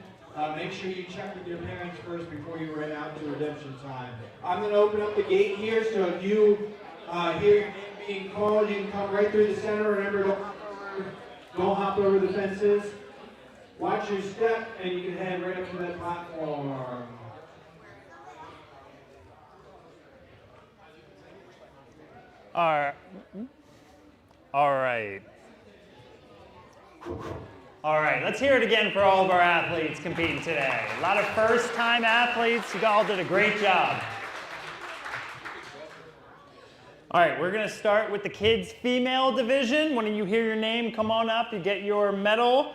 Make sure you check with your parents first before you run out to redemption time. I'm going to open up the gate here, so if you hear your name being called, you can come right through the center. Remember, don't hop over the fences. Watch your step, and you can head right up to that platform. All right. All right, let's hear it again for all of our athletes competing today. A lot of first-time athletes. You all did a great job. All right, we're going to start with the kids' female division. When you hear your name, come on up. You get your medal.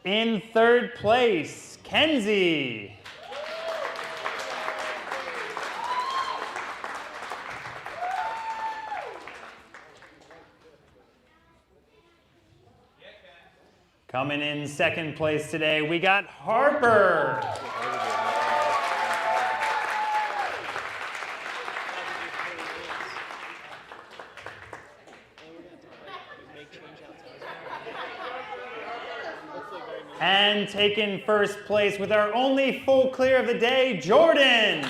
In third place, Kenzie. Coming in second place today, we got Harper. And taking first place with our only full clear of the day, Jordyn.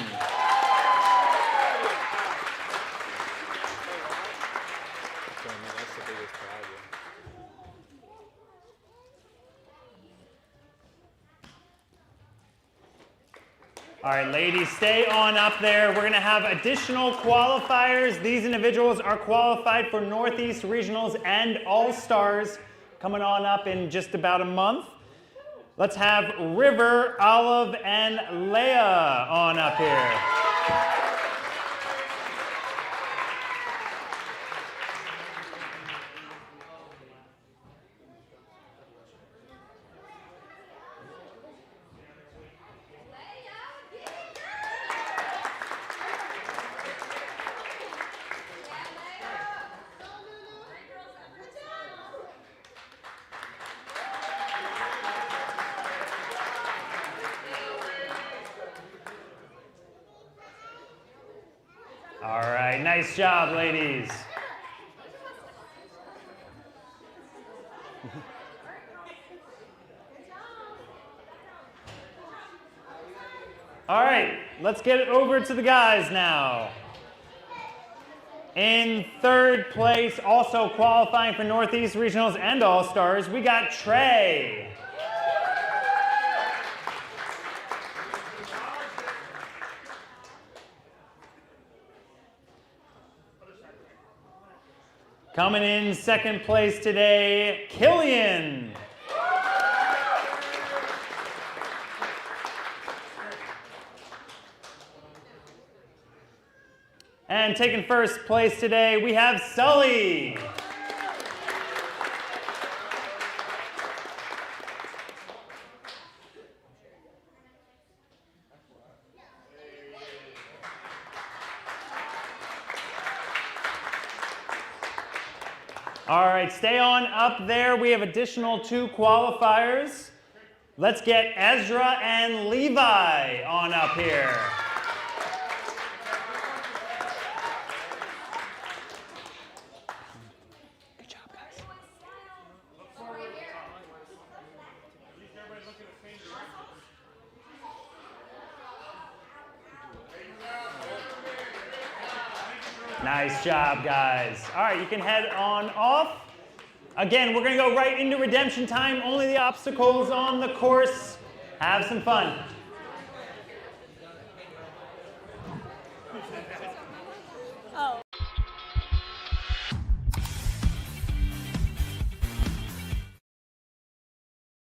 All right, ladies, stay on up there. We're going to have additional qualifiers. These individuals are qualified for Northeast Regionals and All-Stars coming on up in just about a month. Let's have River, Olive, and Leah on up here. All right, nice job, ladies. All right, let's get it over to the guys now. In third place, also qualifying for Northeast Regionals and All-Stars, we got Trey. Coming in second place today, Killian. And taking first place today, we have Sully. All right, stay on up there. We have additional 2 qualifiers. Let's get Ezra and Levi on up here. Good job, guys. Nice job, guys. All right, you can head on off. Again, we're going to go right into redemption time. Only the obstacles on the course. Have some fun. Oh.